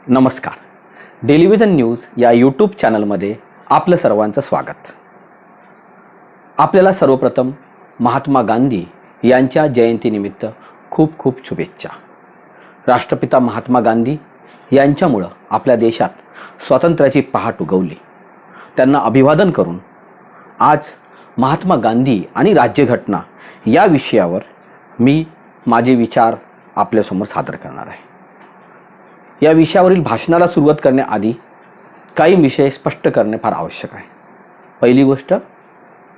नमस्कार. डेलिव्हिजन न्यूज या यूट्यूब चॅनलमध्ये आपलं सर्वांचं स्वागत. आपल्याला सर्वप्रथम महात्मा गांधी यांच्या जयंतीनिमित्त खूप खूप शुभेच्छा. राष्ट्रपिता महात्मा गांधी यांच्यामुळं आपल्या देशात स्वातंत्र्याची पहाट उगवली. त्यांना अभिवादन करून आज महात्मा गांधी आणि राज्यघटना या विषयावर मी माझे विचार आपल्यासमोर सादर करणार आहे. या विषयावरील भाषणाला सुरुवात करण्याआधी काही विषय स्पष्ट करणे फार आवश्यक आहे. पहिली गोष्ट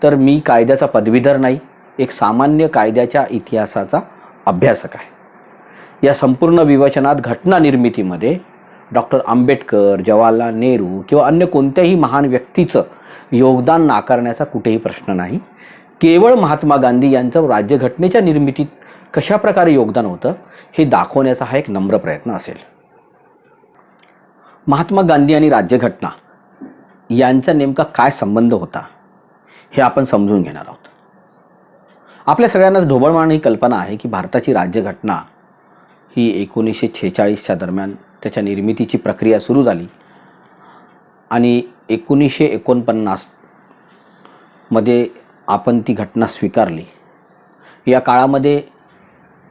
तर मी कायद्याचा पदवीधर नाही, एक सामान्य कायद्याच्या इतिहासाचा अभ्यासक आहे. या संपूर्ण विवेचनात घटना निर्मितीमध्ये डॉक्टर आंबेडकर, जवाहरलाल नेहरू किंवा अन्य कोणत्याही महान व्यक्तीचं योगदान नाकारण्याचा कुठेही प्रश्न नाही. केवळ महात्मा गांधी यांचं राज्यघटनेच्या निर्मितीत कशाप्रकारे योगदान होतं हे दाखवण्याचा हा एक नम्र प्रयत्न असेल. महात्मा गांधी आणि राज्यघटना यांचा नेमका काय संबंध होता हे आपण समजून घेणार आहोत. आपल्या सगळ्यांना ढोबळमाण ही कल्पना आहे की भारताची राज्यघटना ही 1946च्या दरम्यान त्याच्या निर्मितीची प्रक्रिया सुरू झाली आणि 1949 मध्ये आपण ती घटना स्वीकारली. या काळामध्ये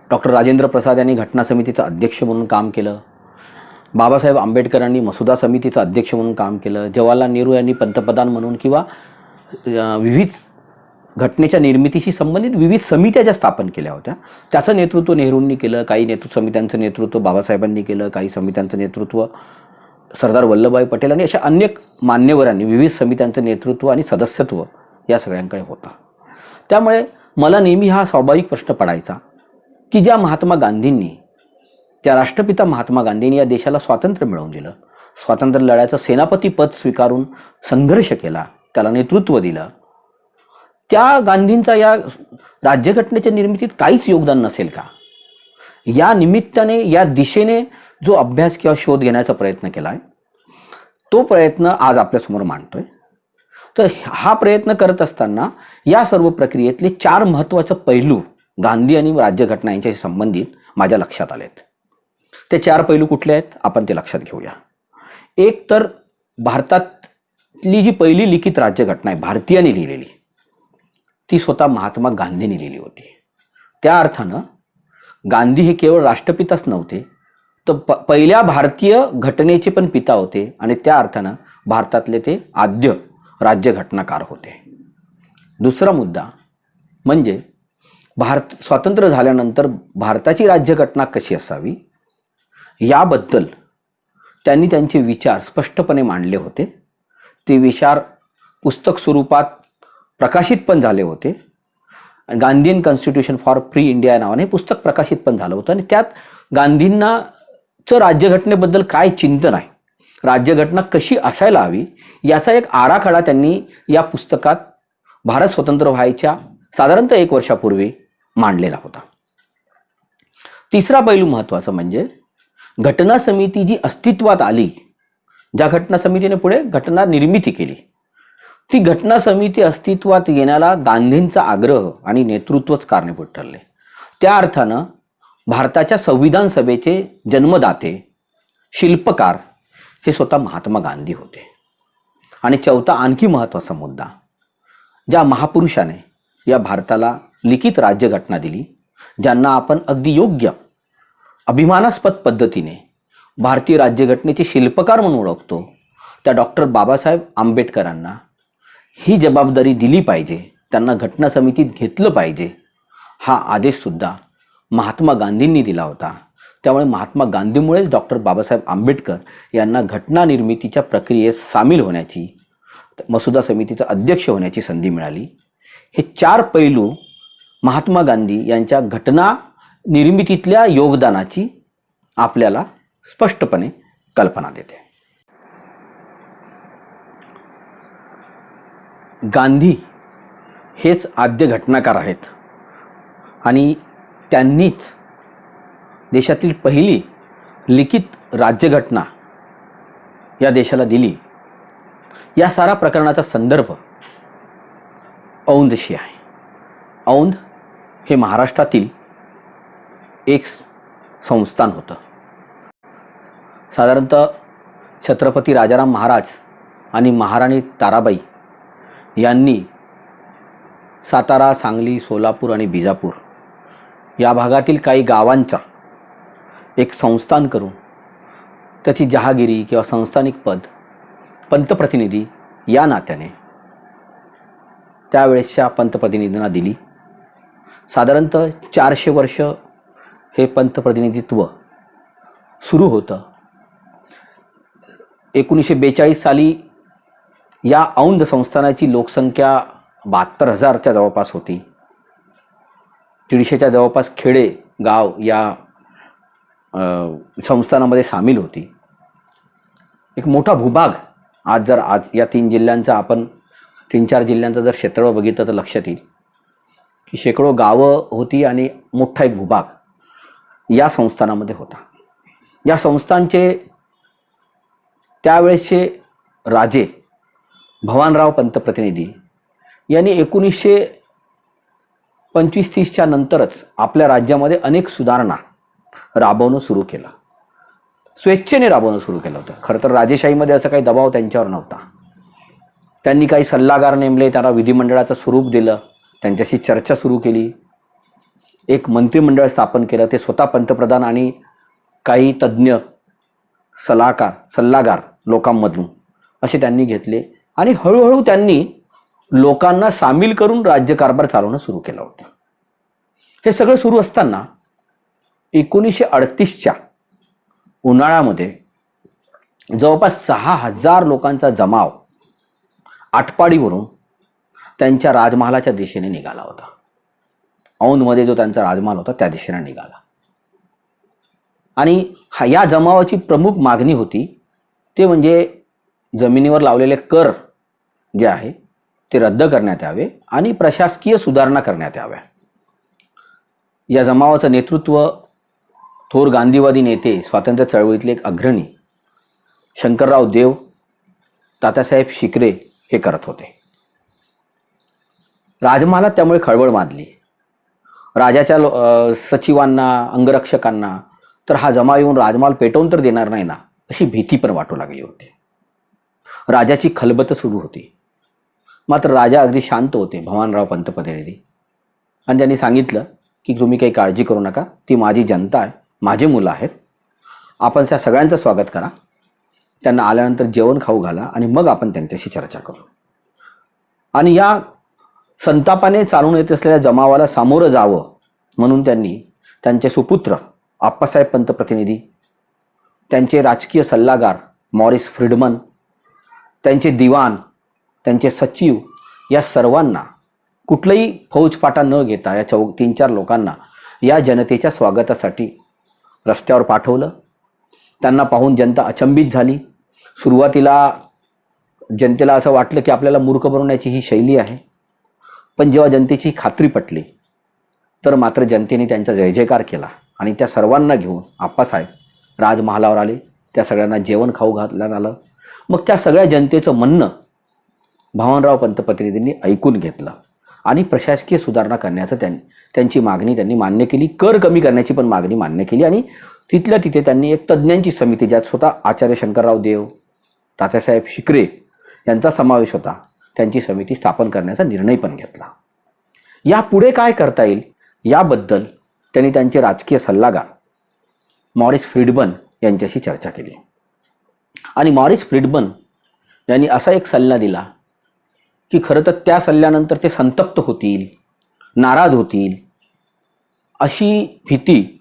डॉक्टर राजेंद्र प्रसाद यांनी घटना समितीचा अध्यक्ष म्हणून काम केलं. बाबासाहेब आंबेडकरांनी मसुदा समितीचं अध्यक्ष म्हणून काम केलं. जवाहरलाल नेहरू यांनी पंतप्रधान म्हणून किंवा विविध घटनेच्या निर्मितीशी संबंधित विविध समित्या ज्या स्थापन केल्या होत्या त्याचं नेतृत्व नेहरूंनी केलं. काही समित्यांचं नेतृत्व बाबासाहेबांनी केलं. काही समित्यांचं नेतृत्व सरदार वल्लभभाई पटेल आणि अशा अनेक मान्यवरांनी विविध समित्यांचं नेतृत्व आणि सदस्यत्व या सगळ्यांकडे होतं. त्यामुळे मला नेहमी हा स्वाभाविक प्रश्न पडायचा की ज्या महात्मा गांधींनी, त्या राष्ट्रपिता महात्मा गांधींनी या देशाला स्वातंत्र्य मिळवून दिलं, स्वातंत्र्य लढ्याचं सेनापती पद स्वीकारून संघर्ष केला, त्याला नेतृत्व दिलं, त्या गांधींचा या राज्यघटनेच्या निर्मितीत काहीच योगदान नसेल का? या निमित्ताने या दिशेने जो अभ्यास किंवा शोध घेण्याचा प्रयत्न केला आहे तो प्रयत्न आज आपल्यासमोर मांडतोय. तर हा प्रयत्न करत असताना या सर्व प्रक्रियेतले 4 महत्त्वाचे पैलू गांधी आणि राज्यघटना यांच्याशी संबंधित माझ्या लक्षात आलेत. ते 4 पैलू कुठले आहेत आपण ते लक्षात घेऊया. एक तर भारतातली जी पहिली लिखित राज्यघटना आहे भारतीयांनी लिहिलेली, ती स्वतः महात्मा गांधींनी लिहिली होती. त्या अर्थानं गांधी हे केवळ राष्ट्रपिताच नव्हते तर पहिल्या भारतीय घटनेचे पण पिता होते आणि त्या अर्थानं भारतातले ते आद्य राज्यघटनाकार होते. दुसरा मुद्दा म्हणजे स्वातंत्र्य झाल्यानंतर भारताची राज्यघटना कशी असावी याबद्दल त्यांनी त्यांचे विचार स्पष्टपणे मांडले होते. ते विचार पुस्तक स्वरूपात प्रकाशित पण झाले होते. Gandhian constitution for free India नावाने पुस्तक प्रकाशित पण झालं होतं आणि त्यात गांधींनाचं राज्यघटनेबद्दल काय चिंतन आहे, राज्यघटना कशी असायला हवी याचा एक आराखडा त्यांनी या पुस्तकात भारत स्वतंत्र व्हायच्या साधारणतः 1 वर्षापूर्वी मांडलेला होता. तिसरा पैलू महत्त्वाचा म्हणजे घटना समिती जी अस्तित्वात आली, ज्या घटना समितीने पुढे घटना निर्मिती केली, ती घटना समिती अस्तित्वात येण्याला गांधींचा आग्रह आणि नेतृत्वच कारणीभूत ठरले. त्या अर्थानं भारताच्या संविधान सभेचे जन्मदाते, शिल्पकार हे स्वतः महात्मा गांधी होते. आणि चौथा आणखी महत्त्वाचा मुद्दा, ज्या महापुरुषाने या भारताला लिखित राज्यघटना दिली, ज्यांना आपण अगदी योग्य अभिमानास्पद पद्धतीने भारतीय राज्यघटनेचे शिल्पकार म्हणून ओळखतो, त्या डॉक्टर बाबासाहेब आंबेडकरांना ही जबाबदारी दिली पाहिजे, त्यांना घटना समितीत घेतलं पाहिजे, हा आदेशसुद्धा महात्मा गांधींनी दिला होता. त्यामुळे महात्मा गांधीमुळेच डॉक्टर बाबासाहेब आंबेडकर यांना घटना निर्मितीच्या प्रक्रियेत सामील होण्याची, मसुदा समितीचा अध्यक्ष होण्याची संधी मिळाली. हे 4 पैलू महात्मा गांधी यांच्या घटना निर्मितीतल्या योगदानाची आपल्याला स्पष्टपणे कल्पना देते. गांधी हेच आद्य घटनाकार आहेत आणि त्यांनीच देशातील पहिली लिखित राज्यघटना या देशाला दिली. या सारा प्रकरणाचा संदर्भ औंधशी आहे. औंध हे महाराष्ट्रातील एक संस्थान होतं. साधारणतः छत्रपती राजाराम महाराज आणि महाराणी ताराबाई यांनी सातारा, सांगली, सोलापूर आणि बिजापूर या भागातील काही गावांचा एक संस्थान करून त्याची जहागिरी किंवा संस्थानिक पद पंतप्रतिनिधी या नात्याने त्यावेळेसच्या पंतप्रतिनिधींना दिली. साधारणतः 400 वर्ष हे पंतप्रतिनिधित्व सुरू होतं. 1942 साली या औंध संस्थानाची लोकसंख्या 72,000च्या जवळपास होती. 150च्या जवळपास खेडे गाव या संस्थानामध्ये सामील होती. एक मोठा भूभाग आज या 3 जिल्ह्यांचा आपण 3-4 जिल्ह्यांचं जर क्षेत्रफळ बघितलं तर लक्षात येईल की शेकडो गावं होती आणि मोठा एक भूभाग या संस्थानामध्ये होता. या संस्थानचे त्यावेळेसचे राजे भवानराव पंतप्रतिनिधी यांनी 1925-30च्या नंतरच आपल्या राज्यामध्ये अनेक सुधारणा राबवणं सुरू केलं. स्वेच्छेने राबवणं सुरू केलं होतं. खरं तर राजेशाहीमध्ये असं काही दबाव त्यांच्यावर नव्हता. त्यांनी काही सल्लागार नेमले, त्यांना विधिमंडळाचं स्वरूप दिलं, त्यांच्याशी चर्चा सुरू केली, एक मंत्रिमंडळ स्थापन केलं. ते स्वतः पंतप्रधान आणि काही तज्ज्ञ सल्लागार लोकांमधून असे त्यांनी घेतले आणि हळूहळू त्यांनी लोकांना सामील करून राज्यकारभार चालवणं सुरू केलं होतं. हे सगळं सुरू असताना 1938च्या उन्हाळ्यामध्ये जवळपास 6,000 लोकांचा जमाव आटपाडीवरून त्यांच्या राजमहालाच्या दिशेने निघाला होता. औंधमध्ये जो त्यांचा राजमहाल होता त्या दिशेने निघाला आणि या जमावाची प्रमुख मागणी होती ते म्हणजे जमिनीवर लावलेले कर जे आहे ते रद्द करण्यात यावे आणि प्रशासकीय सुधारणा करण्यात याव्या. या जमावाचं नेतृत्व थोर गांधीवादी नेते, स्वातंत्र्य चळवळीतले एक अग्रणी शंकरराव देव, तात्यासाहेब शिकरे हे करत होते. राजमहालात त्यामुळे खळबळ माजली. राजाच्या सचिवांना, अंगरक्षकांना तर हा जमाव येऊन राजमहाल पेटवून तर देणार नाही ना अशी भीती पण वाटू लागली होती. राजाची खलबत सुरू होती. मात्र राजा अगदी शांत होते, भवानराव पंतप्रतिनिधी, आणि त्यांनी सांगितलं की तुम्ही काही काळजी करू नका, ती माझी जनता आहे, माझे मुलं आहेत, आपण त्या सगळ्यांचं स्वागत करा, त्यांना आल्यानंतर जेवण खाऊ घाला आणि मग आपण त्यांच्याशी चर्चा करू. आणि या संतापाने चालून येत असलेल्या जमावाला सामोरं जावं म्हणून त्यांनी त्यांचे सुपुत्र आप्पासाहेब पंतप्रतिनिधी, त्यांचे राजकीय सल्लागार मॉरिस फ्रीडमन, त्यांचे दिवाण, त्यांचे सचिव या सर्वांना कुठलंही फौजफाटा न घेता या 3-4 लोकांना या जनतेच्या स्वागतासाठी रस्त्यावर पाठवलं. त्यांना पाहून जनता अचंबित झाली. सुरुवातीला जनतेला असं वाटलं की आपल्याला मूर्ख बनवण्याची ही शैली आहे. पण जेव्हा जनतेची खात्री पटली तर मात्र जनतेने त्यांचा जय जयकार केला आणि त्या सर्वांना घेऊन आप्पासाहेब राजमहालावर आले. त्या सगळ्यांना जेवण खाऊ घालण्यात आलं. मग त्या सगळ्या जनतेचं म्हणणं भवानराव पंतप्रतिनिधींनी ऐकून घेतलं आणि प्रशासकीय सुधारणा करण्याचं त्यांची मागणी त्यांनी मान्य केली. कर कमी करण्याची पण मागणी मान्य केली आणि तिथल्या तिथे त्यांनी एक तज्ज्ञांची समिती, ज्यात स्वतः आचार्य शंकरराव देव, तात्यासाहेब शिकरे यांचा समावेश होता, त्यांची समिती स्थापन करण्याचा निर्णय पण घेतला. यापुढे काय करता येईल याबद्दल त्यांनी त्यांचे राजकीय सल्लागार मॉरिस फ्रीडमन यांच्याशी चर्चा केली आणि मॉरिस फ्रीडमन यांनी असा एक सल्ला दिला की खरं तर त्या सल्ल्यानंतर ते संतप्त होतील, नाराज होतील अशी भीती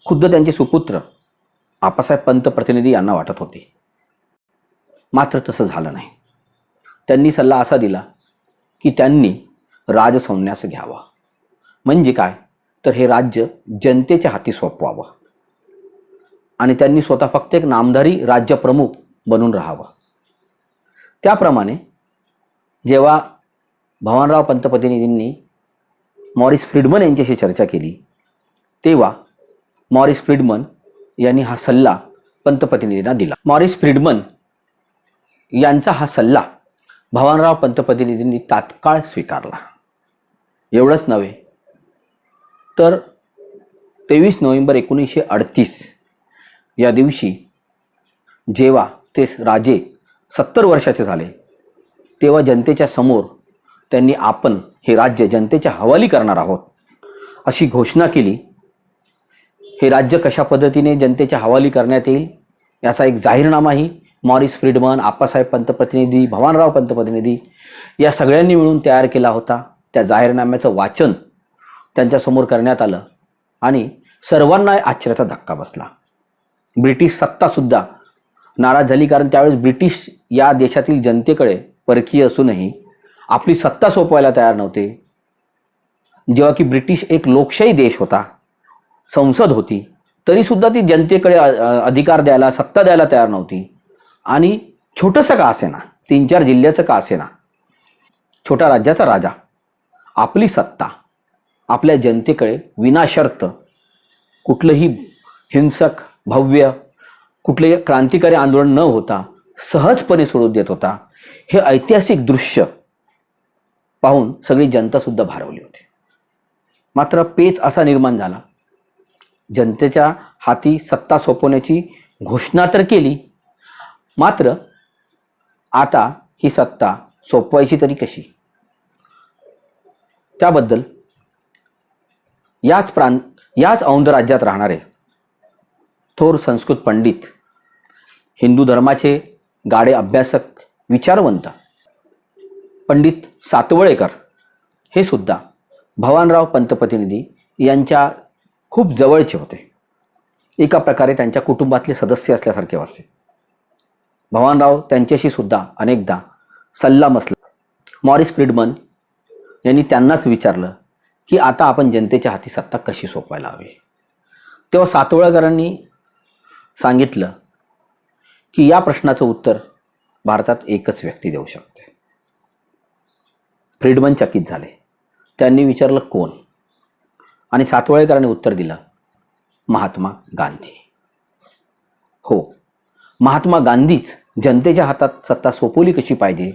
खुद्द त्यांचे सुपुत्र आप्पासाहेब पंतप्रतिनिधी यांना वाटत होती. मात्र तसं झालं नाही. त्यांनी सल्ला असा दिला की त्यांनी राजसंन्यास घ्यावा. म्हणजे काय तर हे राज्य जनतेच्या हाती सोपवावं आणि त्यांनी स्वतः फक्त एक नामधारी राज्यप्रमुख बनून राहावं. त्याप्रमाणे जेव्हा भवानराव पंतप्रतिनिधींनी मॉरिस फ्रीडमन यांच्याशी चर्चा केली तेव्हा मॉरिस फ्रीडमन यांनी हा सल्ला पंतप्रतिनिधींना दिला. मॉरिस फ्रीडमन यांचा हा सल्ला भवानराव पंतप्रतिनिधींनी तात्काळ स्वीकारला. एवढंच नव्हे तर 23 नोव्हेंबर 1938 या दिवशी जेव्हा ते राजे 70 वर्षाचे झाले तेव्हा जनतेच्या समोर त्यांनी आपण हे राज्य जनतेच्या हवाली करणार आहोत अशी घोषणा केली. हे राज्य कशा पद्धतीने जनतेच्या हवाली करण्यात येईल याचा एक जाहीरनामाही मॉरिस फ्रीडमन, आप्पासाहेब पंतप्रतिनिधी, भवानराव पंतप्रतिनिधी या सगळ्यांनी मिळून तयार केला होता. त्या जाहीरनाम्याचं वाचन त्यांच्यासमोर करण्यात आलं आणि सर्वांना आश्चर्याचा धक्का बसला. ब्रिटिश सत्तासुद्धा नाराज झाली, कारण त्यावेळेस ब्रिटिश या देशातील जनतेकडे परकीय असूनही आपली सत्ता सोपवायला तयार नव्हते. जेव्हा की ब्रिटिश एक लोकशाही देश होता, संसद होती, तरीसुद्धा ती जनतेकडे अधिकार द्यायला, सत्ता द्यायला तयार नव्हती. आणि छोटंसं का असेना, 3-4 जिल्ह्याचं का असेना, छोट्या राज्याचा राजा आपली सत्ता आपल्या जनतेकडे विनाशर्त कुठलंही हिंसक भव्य कुठलेही क्रांतिकारी आंदोलन न होता सहजपणे सोडून देत होता. हे ऐतिहासिक दृश्य पाहून सगळी जनतासुद्धा भारावली होती. मात्र पेच असा निर्माण झाला, जनतेच्या हाती सत्ता सोपवण्याची घोषणा तर केली, मात्र आता ही सत्ता सोपवायची तरी कशी? त्याबद्दल याच औंध राज्यात राहणारे थोर संस्कृत पंडित, हिंदू धर्माचे गाढे अभ्यासक, विचारवंत पंडित सातवळेकर हे सुद्धा भवानराव पंतप्रतिनिधी यांच्या खूप जवळचे होते. एका प्रकारे त्यांच्या कुटुंबातले सदस्य असल्यासारखे वाटते. भवानराव त्यांच्याशी सुद्धा अनेकदा सल्ला मसला. मॉरिस फ्रीडमन यांनी त्यांनाच विचारलं की आता आपण जनतेच्या हाती सत्ता कशी सोपवायला हवी. तेव्हा सातवळेकरांनी सांगितलं की या प्रश्नाचं उत्तर भारतात एकच व्यक्ती देऊ शकते. फ्रीडमन चकित झाले. त्यांनी विचारलं कोण? आणि सातवळेकरांनी उत्तर दिलं, महात्मा गांधी. हो, महात्मा गांधीच जनतेच्या हातात सत्ता सोपवली कशी पाहिजे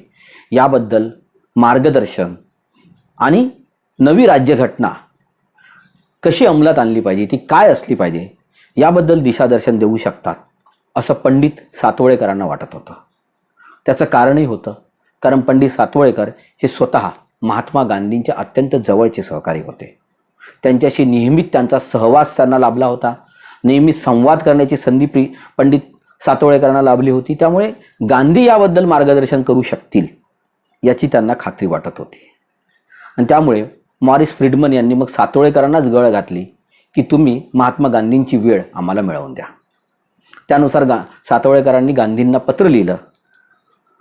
याबद्दल मार्गदर्शन आणि नवी राज्यघटना कशी अंमलात आणली पाहिजे, ती काय असली पाहिजे याबद्दल दिशादर्शन देऊ शकतात असं पंडित सातवळेकरांना वाटत होतं. त्याचं कारणही होतं, कारण पंडित सातवळेकर हे स्वतः महात्मा गांधींच्या अत्यंत जवळचे सहकारी होते. त्यांच्याशी नियमित त्यांचा सहवास त्यांना लाभला होता. नेहमी संवाद करण्याची संधी पंडित सातवळेकरांना लाभली होती. त्यामुळे गांधी याबद्दल मार्गदर्शन करू शकतील याची त्यांना खात्री वाटत होती. आणि त्यामुळे मॉरिस फ्रीडमन यांनी मग सातवळेकरांनाच गळ घातली की तुम्ही महात्मा गांधींची वेळ आम्हाला मिळवून द्या. त्यानुसार सातवळेकरांनी गांधींना पत्र लिहिलं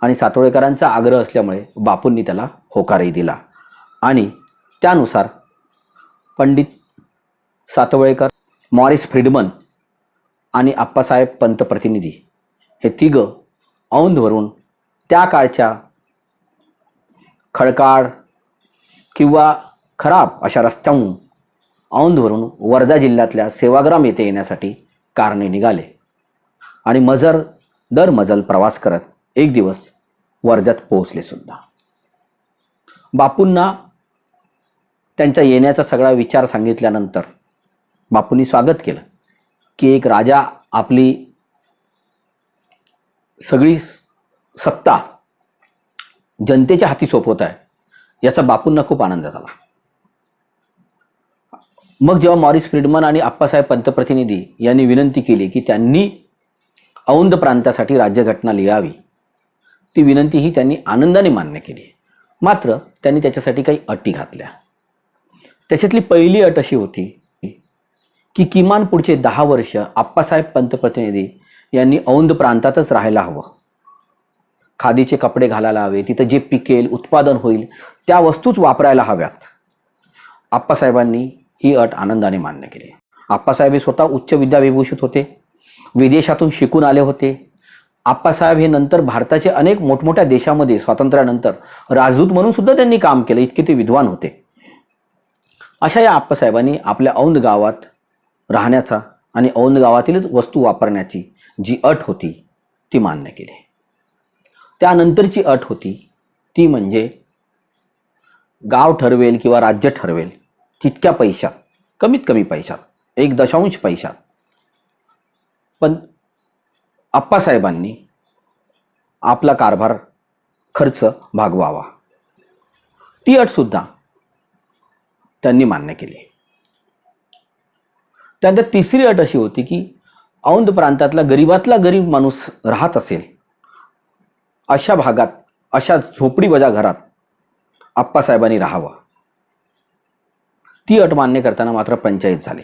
आणि सातवळेकरांचा आग्रह असल्यामुळे बापूंनी त्याला होकारही दिला. आणि त्यानुसार पंडित सातवळेकर, मॉरिस फ्रीडमन आणि आप्पासाहेब पंतप्रतिनिधी हे तिघं औंधवरून त्या काळच्या खडकाळ किंवा खराब अशा रस्त्याहून औंधवरून वर्धा जिल्ह्यातल्या सेवाग्राम येथे येण्यासाठी कारने निघाले आणि दर मजल प्रवास करत एक दिवस वर्ध्यात पोहोचले सुद्धा. बापूंना त्यांच्या येण्याचा सगळा विचार सांगितल्यानंतर बापूंनी स्वागत केलं की एक राजा आपली सगळी सत्ता जनतेच्या हाती सोपवत आहे, याचा बापूंना खूप आनंद झाला. मग जेव्हा मॉरिस फ्रीडमन आणि आप्पासाहेब पंतप्रतिनिधी यांनी विनंती केली की त्यांनी औंध प्रांतासाठी राज्यघटना लिहावी, ती विनंतीही त्यांनी आनंदाने मान्य केली. मात्र त्यांनी त्याच्यासाठी काही अटी घातल्या. त्याच्यातली पहिली अट अशी होती की किमान पुढचे 10 वर्ष आप्पासाहेब पंतप्रतिनिधी यांनी औंध प्रांतातच राहायला हवं. खादीचे कपडे घालायला हवे, तिथं जे पिकेल, उत्पादन होईल त्या वस्तूच वापरायला हव्यात. आप्पासाहेबांनी ही अट आनंदाने मान्य केली. आप्पासाहेब हे स्वतः उच्च विद्याविभूषित होते, विदेशातून शिकून आले होते. आप्पासाहेब हे नंतर भारताचे अनेक मोठमोठ्या देशामध्ये स्वातंत्र्यानंतर राजदूत म्हणून सुद्धा त्यांनी काम केलं, इतके ते विद्वान होते. अशा या आप्पासाहेबांनी आपल्या औंध गावात राहण्याचा आणि औंध गावातीलच वस्तू वापरण्याची जी अट होती ती मान्य केली. त्यानंतरची अट होती ती म्हणजे गाव ठरवेल किंवा राज्य ठरवेल तितक्या पैशात, कमीत कमी पैशात, 1 दशांश पैशात, पण आप्पासाहेबांनी आपला कारभार खर्च भागवावा, ती अटसुद्धा त्यांनी मान्य केली. त्यानंतर तिसरी अट अशी होती की औंध प्रांतातला गरीबातला गरीब माणूस राहत असेल अशा भागात, अशा झोपडीवजा घरात आप्पासाहेबांनी राहावं. ती अट मान्य करताना मात्र पंचायत झाली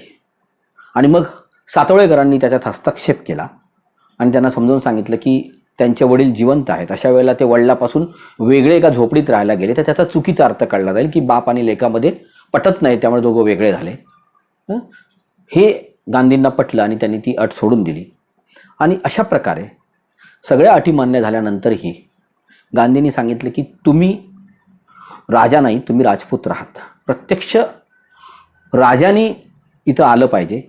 आणि मग सातवळेकरांनी त्याच्यात हस्तक्षेप केला आणि त्यांना समजावून सांगितलं की त्यांचे वडील जिवंत आहेत, अशा वेळेला ते वडिलापासून वेगळे एका झोपडीत राहायला गेले तर त्याचा चुकीचा अर्थ कळला जाईल की बाप आणि लेकामध्ये पटत नाही, त्यामुळे दोघं वेगळे झाले. हे गांधींना पटलं आणि त्यांनी ती अट सोडून दिली. आणि अशा प्रकारे सगळ्या अटी मान्य झाल्यानंतरही गांधींनी सांगितलं की तुम्ही राजा नाही, तुम्ही राजपूत राहत. प्रत्यक्ष राजानी इथं आलं पाहिजे,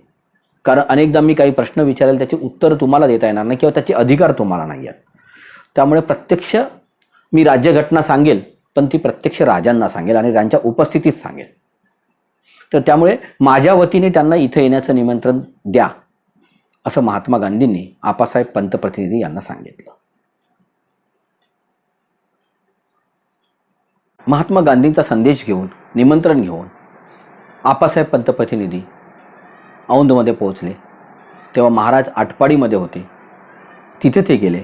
कारण अनेकदा मी काही प्रश्न विचारेल त्याचे उत्तर तुम्हाला देता येणार नाही किंवा त्याचे अधिकार तुम्हाला नाही आहेत. त्यामुळे प्रत्यक्ष मी राज्यघटना सांगेल, पण ती प्रत्यक्ष राजांना सांगेल आणि त्यांच्या उपस्थितीत सांगेल. तर त्यामुळे माझ्या वतीने त्यांना इथं येण्याचं निमंत्रण द्या, असं महात्मा गांधींनी आप्पासाहेब पंतप्रतिनिधी यांना सांगितलं. महात्मा गांधींचा संदेश घेऊन, निमंत्रण घेऊन आप्पासाहेब पंतप्रतिनिधी औंधमध्ये पोहोचले. तेव्हा महाराज आटपाडीमध्ये होते. तिथे ते गेले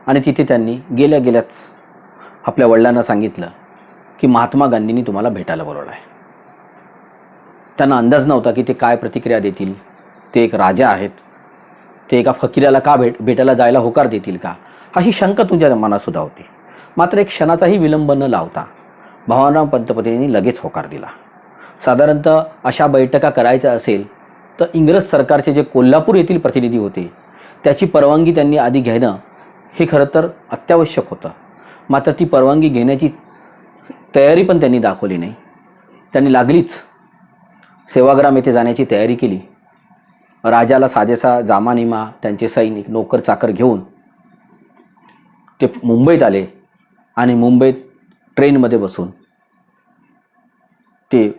आणि तिथे त्यांनी गेल्या गेल्याच आपल्या वडिलांना सांगितलं की महात्मा गांधींनी तुम्हाला भेटायला बोलवलं आहे. त्यांना अंदाज नव्हता की ते काय प्रतिक्रिया देतील. ते एक राजा आहेत, ते एका फकीराला का भेटायला जायला होकार देतील का, अशी शंका तुमच्या मनातसुद्धा होती. मात्र एक क्षणाचाही विलंब न लावता भवानराव पंतप्रतिनिधींनी लगेच होकार दिला. साधारणतः अशा बैठका करायच्या असेल तर इंग्रज सरकारचे जे कोल्हापूर येथील प्रतिनिधी होते त्याची परवानगी त्यांनी आधी घेणं हे खरं तर अत्यावश्यक होतं. मात्र ती परवानगी घेण्याची तयारी पण त्यांनी दाखवली नाही. त्यांनी लागलीच सेवाग्राम येथे जाण्याची तयारी केली. राजाला साजेसा जामानिमा, त्यांचे सैनिक, नोकर चाकर घेऊन ते मुंबईत आले आणि मुंबईत ट्रेनमध्ये बसून ते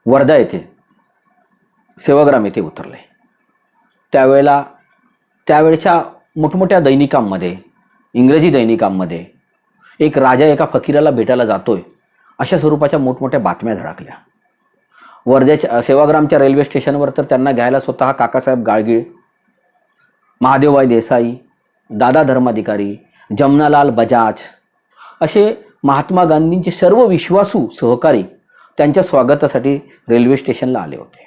वर्धा येथे सेवाग्राम येथे उतरले. त्यावेळच्या मोठमोठ्या दैनिकांमध्ये, इंग्रजी दैनिकांमध्ये एक राजा एका फकीराला भेटायला जातोय अशा स्वरूपाच्या मोठमोठ्या बातम्या झळकल्या. वर्ध्याच्या सेवाग्रामच्या रेल्वे स्टेशनवर तर त्यांना घ्यायला स्वतः काकासाहेब गाडगीळ, महादेवभाई देसाई, दादा धर्माधिकारी, जमनालाल बजाज असे महात्मा गांधींचे सर्व विश्वासू सहकारी त्यांच्या स्वागतासाठी रेल्वे स्टेशनला आले होते.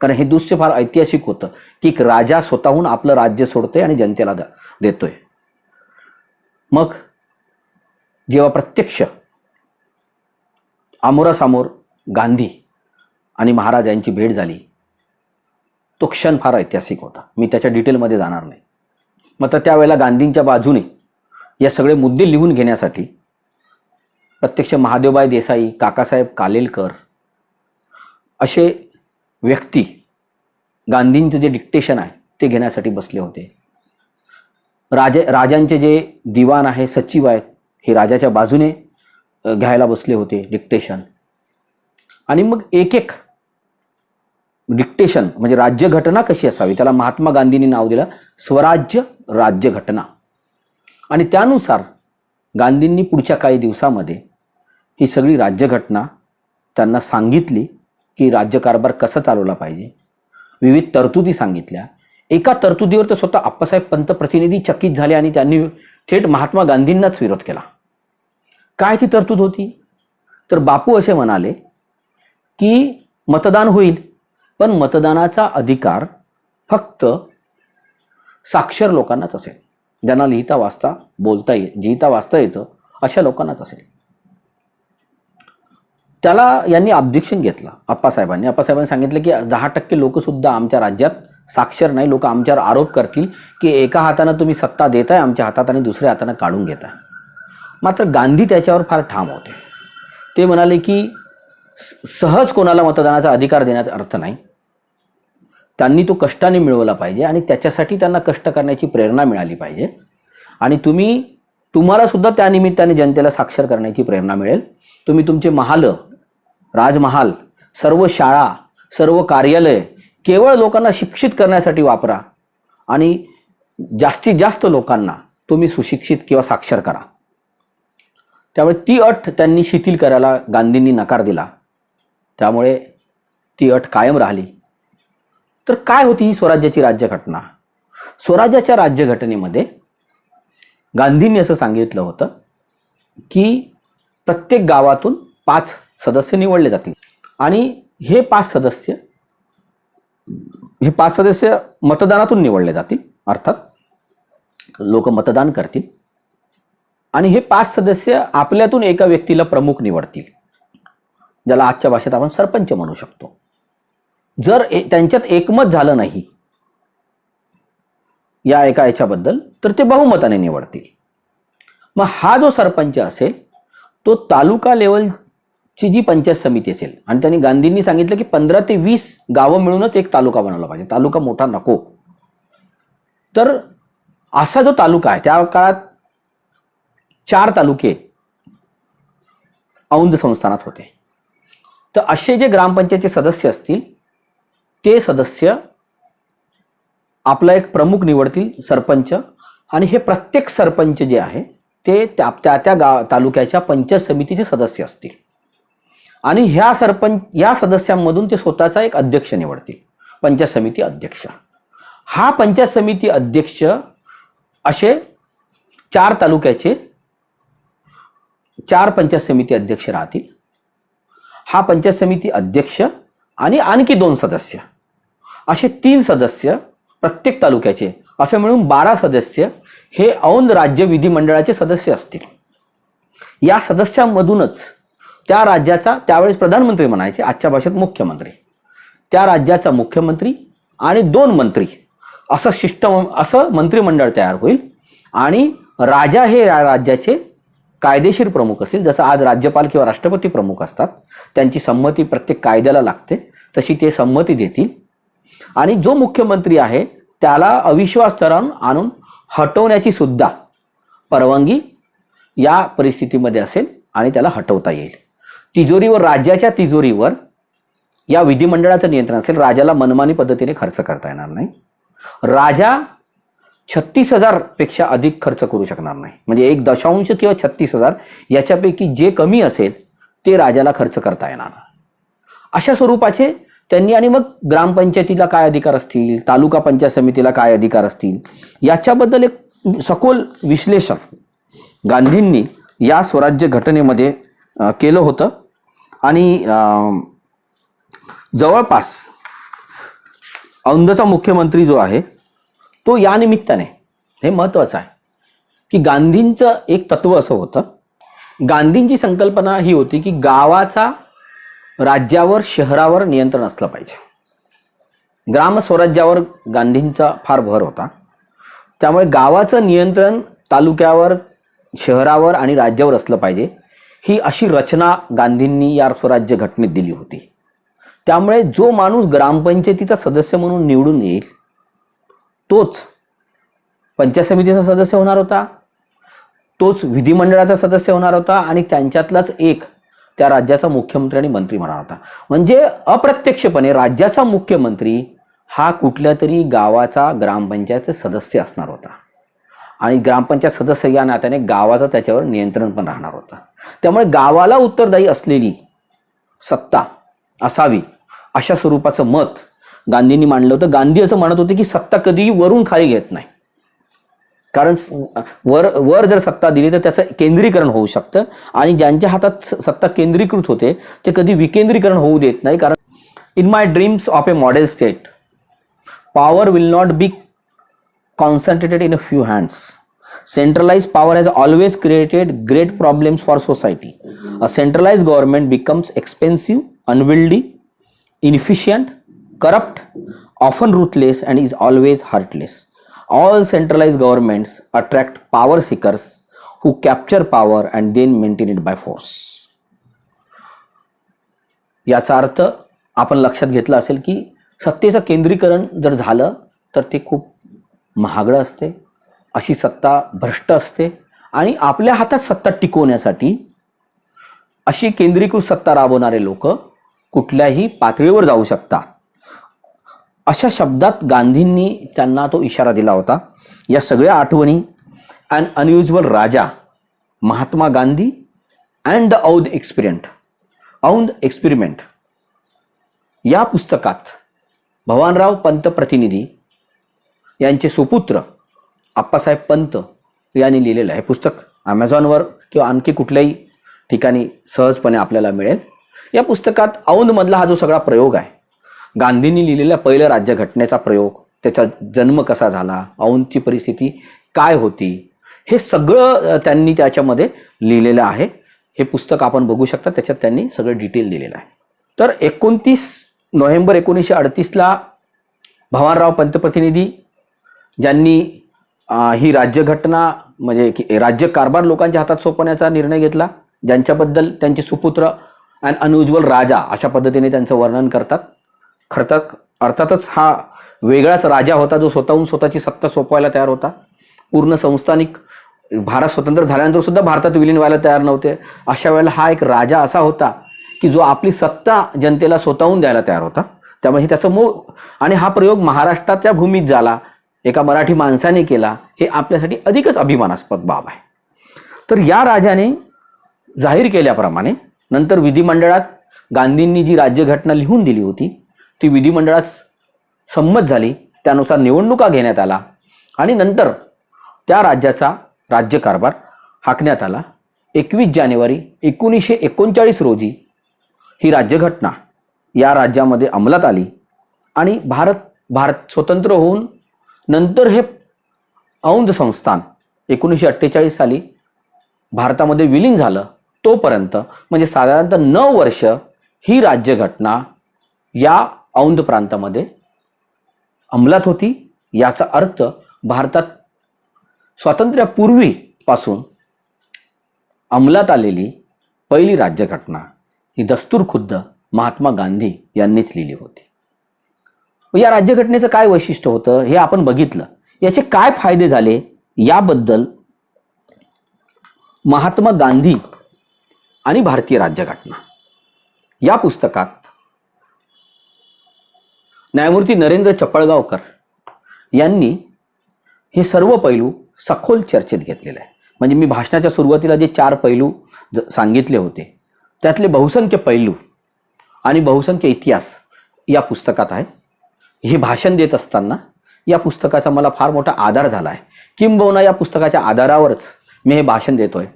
कारण हे दृश्य फार ऐतिहासिक होतं की एक राजा स्वतःहून आपलं राज्य सोडतोय आणि जनतेला देतोय. मग जेव्हा प्रत्यक्ष आमोरासमोर गांधी आणि महाराज यांची भेट झाली, तो क्षण फार ऐतिहासिक होता. मी त्याच्या डिटेलमध्ये जाणार नाही. मात्र त्यावेळेला गांधींच्या बाजूने या सगळे मुद्दे लिहून घेण्यासाठी प्रत्यक्ष महादेवभाई देसाई, काकासाहेब कालेलकर असे व्यक्ती गांधींचं जे डिक्टेशन आहे ते घेण्यासाठी बसले होते. राजांचे जे दिवाण आहे, सचिव आहेत, हे राजाच्या बाजूने घ्यायला बसले होते डिक्टेशन. आणि मग एक एक डिक्टेशन म्हणजे राज्यघटना कशी असावी त्याला महात्मा गांधींनी नाव दिलं स्वराज्य राज्यघटना. आणि त्यानुसार गांधींनी पुढच्या काही दिवसामध्ये ही सगळी राज्यघटना त्यांना सांगितली की राज्यकारभार कसा चालवला पाहिजे. विविध तरतुदी सांगितल्या. एका तरतुदीवर तर स्वतः आप्पासाहेब पंतप्रतिनिधी चकित झाले आणि त्यांनी थेट महात्मा गांधींनाच विरोध केला. काय ती तरतूद होती? तर बापू असे म्हणाले की मतदान होईल, पण मतदानाचा अधिकार फक्त साक्षर लोकांनाच असेल, ज्यांना लिहिता वाचता येतं अशा लोकांनाच असेल. त्याला यांनी ऑब्जेक्शन घेतलं आप्पासाहेबांनी सांगितलं की 10% लोकसुद्धा आमच्या राज्यात साक्षर नाही. लोक आमच्यावर आरोप करतील की एका हातानं तुम्ही सत्ता देताय आमच्या हातात आणि दुसऱ्या हातानं काढून घेताय. मात्र गांधी त्याच्यावर फार ठाम होते. ते म्हणाले की सहज कोणाला मतदानाचा अधिकार देण्याचा अर्थ नाही. त्यांनी तो कष्टाने मिळवला पाहिजे आणि त्याच्यासाठी त्यांना कष्ट करण्याची प्रेरणा मिळाली पाहिजे. आणि तुम्हाला सुद्धा त्या निमित्ताने जनतेला साक्षर करण्याची प्रेरणा मिळेल. तुम्ही तुमचे राजमहाल, सर्व शाळा, सर्व कार्यालय केवळ लोकांना शिक्षित करण्यासाठी वापरा आणि जास्तीत जास्त लोकांना तुम्ही सुशिक्षित किंवा साक्षर करा. त्यामुळे ती अट त्यांनी शिथिल करायला गांधींनी नकार दिला. त्यामुळे ती अट कायम राहिली. तर काय होती ही स्वराज्याची राज्यघटना? स्वराज्याच्या राज्यघटनेमध्ये गांधींनी असं सांगितलं होतं की प्रत्येक गावातून 5 सदस्य निवडले जातील आणि हे 5 सदस्य मतदानातून निवडले जातील. अर्थात लोक मतदान करतील आणि हे 5 सदस्य आपल्यातून एका व्यक्तीला प्रमुख निवडतील, ज्याला आजच्या भाषेत आपण सरपंच म्हणू शकतो. जर त्यांच्यात एकमत झालं नाही या एका याच्याबद्दल तर ते बहुमताने निवडतील. मग हा जो सरपंच असेल तो तालुका लेवलची जी पंचायत समिती असेल, आणि त्यांनी गांधींनी सांगितलं की 15 ते 20 गावं मिळूनच एक तालुका बनवला पाहिजे, तालुका मोठा नको. तर असा जो तालुका आहे, त्या काळात 4 तालुके औंध संस्थानात होते. तर असे जे ग्रामपंचायतचे सदस्य असतील ते सदस्य आपला एक प्रमुख निवडतील, सरपंच. आणि हे प्रत्येक सरपंच जे आहे ते त्या तालुक्याच्या पंचायत समितीचे सदस्य असतील आणि या सदस्यांमधून ते स्वतःचा एक अध्यक्ष निवडतील, पंचायत समिती अध्यक्ष. हा पंचायत समिती अध्यक्ष असे 4 तालुक्याचे 4 पंचायत समिती अध्यक्ष राहतील. हा पंचायत समिती अध्यक्ष आणि आणखी 2 सदस्य, असे 3 सदस्य प्रत्येक तालुक्याचे, असे मिळून 12 सदस्य हे औंध राज्य विधिमंडळाचे सदस्य असतील. या सदस्यांमधूनच त्या राज्याचा, त्यावेळेस प्रधानमंत्री म्हणायचे, आजच्या भाषेत मुख्यमंत्री, त्या राज्याचा मुख्यमंत्री आणि 2 मंत्री असं मंत्रिमंडळ तयार होईल. आणि राजा हे राज्याचे कायदेशीर प्रमुख असतील. जसं आज राज्यपाल किंवा राष्ट्रपती प्रमुख असतात, त्यांची संमती प्रत्येक कायद्याला लागते, तशी ते संमती देतील. आणि जो मुख्यमंत्री आहे त्याला अविश्वास ठराव आणून हटवण्याची सुद्धा परवानगी या परिस्थितीमध्ये असेल आणि त्याला हटवता येईल. तिजोरीवर, राज्याच्या तिजोरीवर या विधिमंडळाचं नियंत्रण असेल. राजाला मनमानी पद्धतीने खर्च करता येणार नाही. राजा 36,000 पेक्षा अधिक खर्च करू शकणार नाही. म्हणजे 1 किंवा 36,000 याच्यापैकी जे कमी असेल ते राजाला खर्च करता येणार. अशा स्वरूपाचे त्यांनी, आणि मग ग्रामपंचायतीला काय अधिकार असतील, तालुका पंचायत समितीला काय अधिकार असतील, याच्याबद्दल एक सखोल विश्लेषण गांधींनी या स्वराज्य घटनेमध्ये केलं होतं. आणि जवळपास औंधचा मुख्यमंत्री जो आहे तो या निमित्ताने, हे महत्त्वाचं आहे की गांधींचं एक तत्व असं होतं, गांधींची संकल्पना ही होती की गावाचा राज्यावर, शहरावर नियंत्रण असलं पाहिजे. ग्रामस्वराज्यावर गांधींचा फार भर होता. त्यामुळे गावाचं नियंत्रण तालुक्यावर, शहरावर आणि राज्यावर असलं पाहिजे, ही अशी रचना गांधींनी या स्वराज्य घटनेत दिली होती. त्यामुळे जो माणूस ग्रामपंचायतीचा सदस्य म्हणून निवडून येईल तोच पंचायत समितीचा सदस्य होणार होता, तोच विधिमंडळाचा सदस्य होणार होता आणि त्यांच्यातलाच एक त्या राज्याचा मुख्यमंत्री आणि मंत्री होणार होता. म्हणजे अप्रत्यक्षपणे राज्याचा मुख्यमंत्री हा कुठल्या तरी गावाचा ग्रामपंचायत सदस्य असणार होता आणि ग्रामपंचायत सदस्य या नात्याने गावाचं त्याच्यावर नियंत्रण पण राहणार होतं. त्यामुळे गावाला उत्तरदायी असलेली सत्ता असावी अशा स्वरूपाचं मत गांधींनी मांडलं होतं. गांधी असं म्हणत होते की सत्ता कधीही वरून खाली घेत नाही, कारण वर जर सत्ता दिली तर त्याचं केंद्रीकरण होऊ शकतं आणि ज्यांच्या हातात सत्ता केंद्रीकृत होते ते कधी विकेंद्रीकरण होऊ देत नाही. कारण in my dreams of A model state power will not be concentrated in a few hands. Centralized power has always created great problems for society. A centralized government becomes expensive, unwieldy, inefficient, corrupt, often ruthless, and is always heartless. All centralized governments attract power seekers who capture power and then maintain it by force. याचा अर्थ आपण लक्षात घेतला असेल की सत्तेचं केंद्रीकरण जर झालं तर ते खूप महागडं असते, अशी सत्ता भ्रष्ट असते आणि आपल्या हातात सत्ता टिकवण्यासाठी अशी केंद्रीकृत सत्ता राबवणारे लोक कुठल्याही पातळीवर जाऊ शकतात. अशा शब्दात गांधींनी त्यांना तो इशारा दिला होता. या सगळ्या आठवणी an unusual Raja, Mahatma Gandhi and the Aundh experiment या पुस्तकात भवानराव पंत प्रतिनिधी यांचे सुपुत्र आप्पासाहेब पंत यांनी लिहिलेलं आहे. पुस्तक ॲमेझॉनवर किंवा आणखी कुठल्याही ठिकाणी सहजपणे आपल्याला मिळेल. या पुस्तकात औंधमधला हा जो सगळा प्रयोग आहे, गांधींनी लिहिलेल्या पहिल्या राज्यघटनेचा प्रयोग, त्याचा जन्म कसा झाला, औंधची परिस्थिती काय होती, हे सगळं त्यांनी त्याच्यामध्ये लिहिलेलं आहे. हे पुस्तक आपण बघू शकता, त्याच्यात त्यांनी सगळं डिटेल दिलेलं आहे. तर 29 नोव्हेंबर 1938ला भवानराव पंतप्रतिनिधी ज्यांनी ही राज्यघटना म्हणजे राज्यकारभार लोकांच्या हातात सोपवण्याचा निर्णय घेतला, ज्यांच्याबद्दल त्यांचे सुपुत्र अँड अनयुज्युअल राजा अशा पद्धतीने त्यांचं वर्णन करतात. अर्थातच हा वेगळाच राजा होता जो स्वतःहून स्वतःची सत्ता सोपवायला तयार होता. पूर्ण संस्थानिक भारत स्वतंत्र झाल्यानंतर सुद्धा भारतात विलीन व्हायला तयार नव्हते. अशा वेळेला हा एक राजा असा होता की जो आपली सत्ता जनतेला स्वतःहून द्यायला तयार होता. त्यामुळे त्याचं मूळ आणि हा प्रयोग महाराष्ट्राच्या भूमीत झाला, एका मराठी माणसाने केला, हे आपल्यासाठी अधिकच अभिमानास्पद बाब आहे. तर या राजाने जाहीर केल्याप्रमाणे नंतर विधिमंडळात गांधींनी जी राज्यघटना लिहून दिली होती ती विधिमंडळात संमत झाली. त्यानुसार निवडणुका घेण्यात आला आणि नंतर त्या राज्याचा राज्यकारभार हाकण्यात आला. 21 जानेवारी 1939 रोजी ही राज्यघटना या राज्यामध्ये अंमलात आली आणि भारत स्वतंत्र होऊन नंतर हे औंध संस्थान 1948 साली भारतामध्ये विलीन झालं. तोपर्यंत म्हणजे साधारणतः 9 वर्ष ही राज्यघटना या औंध प्रांतामध्ये अंमलात होती. याचा अर्थ भारतात स्वातंत्र्यापूर्वीपासून अंमलात आलेली पहिली राज्यघटना ही दस्तूरखुद्द महात्मा गांधी यांनीच लिहिली होती. या राज्यघटनेचं काय वैशिष्ट्य होतं हे आपण बघितलं. याचे काय फायदे झाले याबद्दल महात्मा गांधी आणि भारतीय राज्यघटना या पुस्तकात न्यायमूर्ती नरेंद्र चपळगावकर यांनी हे सर्व पैलू सखोल चर्चेत घेतलेले आहे. म्हणजे मी भाषणाच्या सुरुवातीला जे 4 पैलू सांगितले होते त्यातले बहुसंख्य पैलू आणि बहुसंख्य इतिहास या पुस्तकात आहे. हे भाषण देत असताना या पुस्तकाचा मला फार मोठा आधार झाला आहे. किंबहुना या पुस्तकाच्या आधारावरच मी हे भाषण देतोय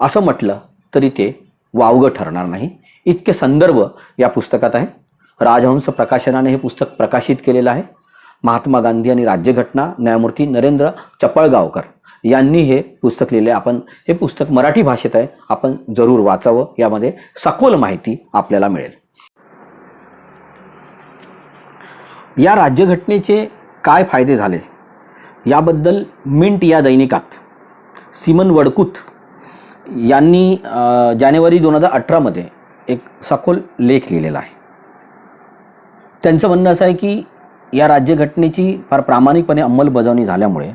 असं म्हटलं तरी ते वावगं ठरणार नाही. इतके संदर्भ या पुस्तकात आहे. राजहंस प्रकाशनाने हे पुस्तक प्रकाशित केलेलं आहे. महात्मा गांधी आणि राज्यघटना, न्यायमूर्ती नरेंद्र चपळगावकर यांनी हे पुस्तक लिहिले. आपण हे पुस्तक मराठी भाषेत आहे, आपण जरूर वाचावं. यामध्ये सखोल माहिती आपल्याला मिळेल. या राज्यघटनेचे काय फायदे झाले याबद्दल मिंट या दैनिकात सिमन वडकुथ यांनी जानेवारी 2018 एक सखोल लेख लिहिलेला आहे. त्यांचं म्हणणं असं आहे की या राज्यघटनेची फार प्रामाणिकपणे अंमलबजावणी झाल्यामुळे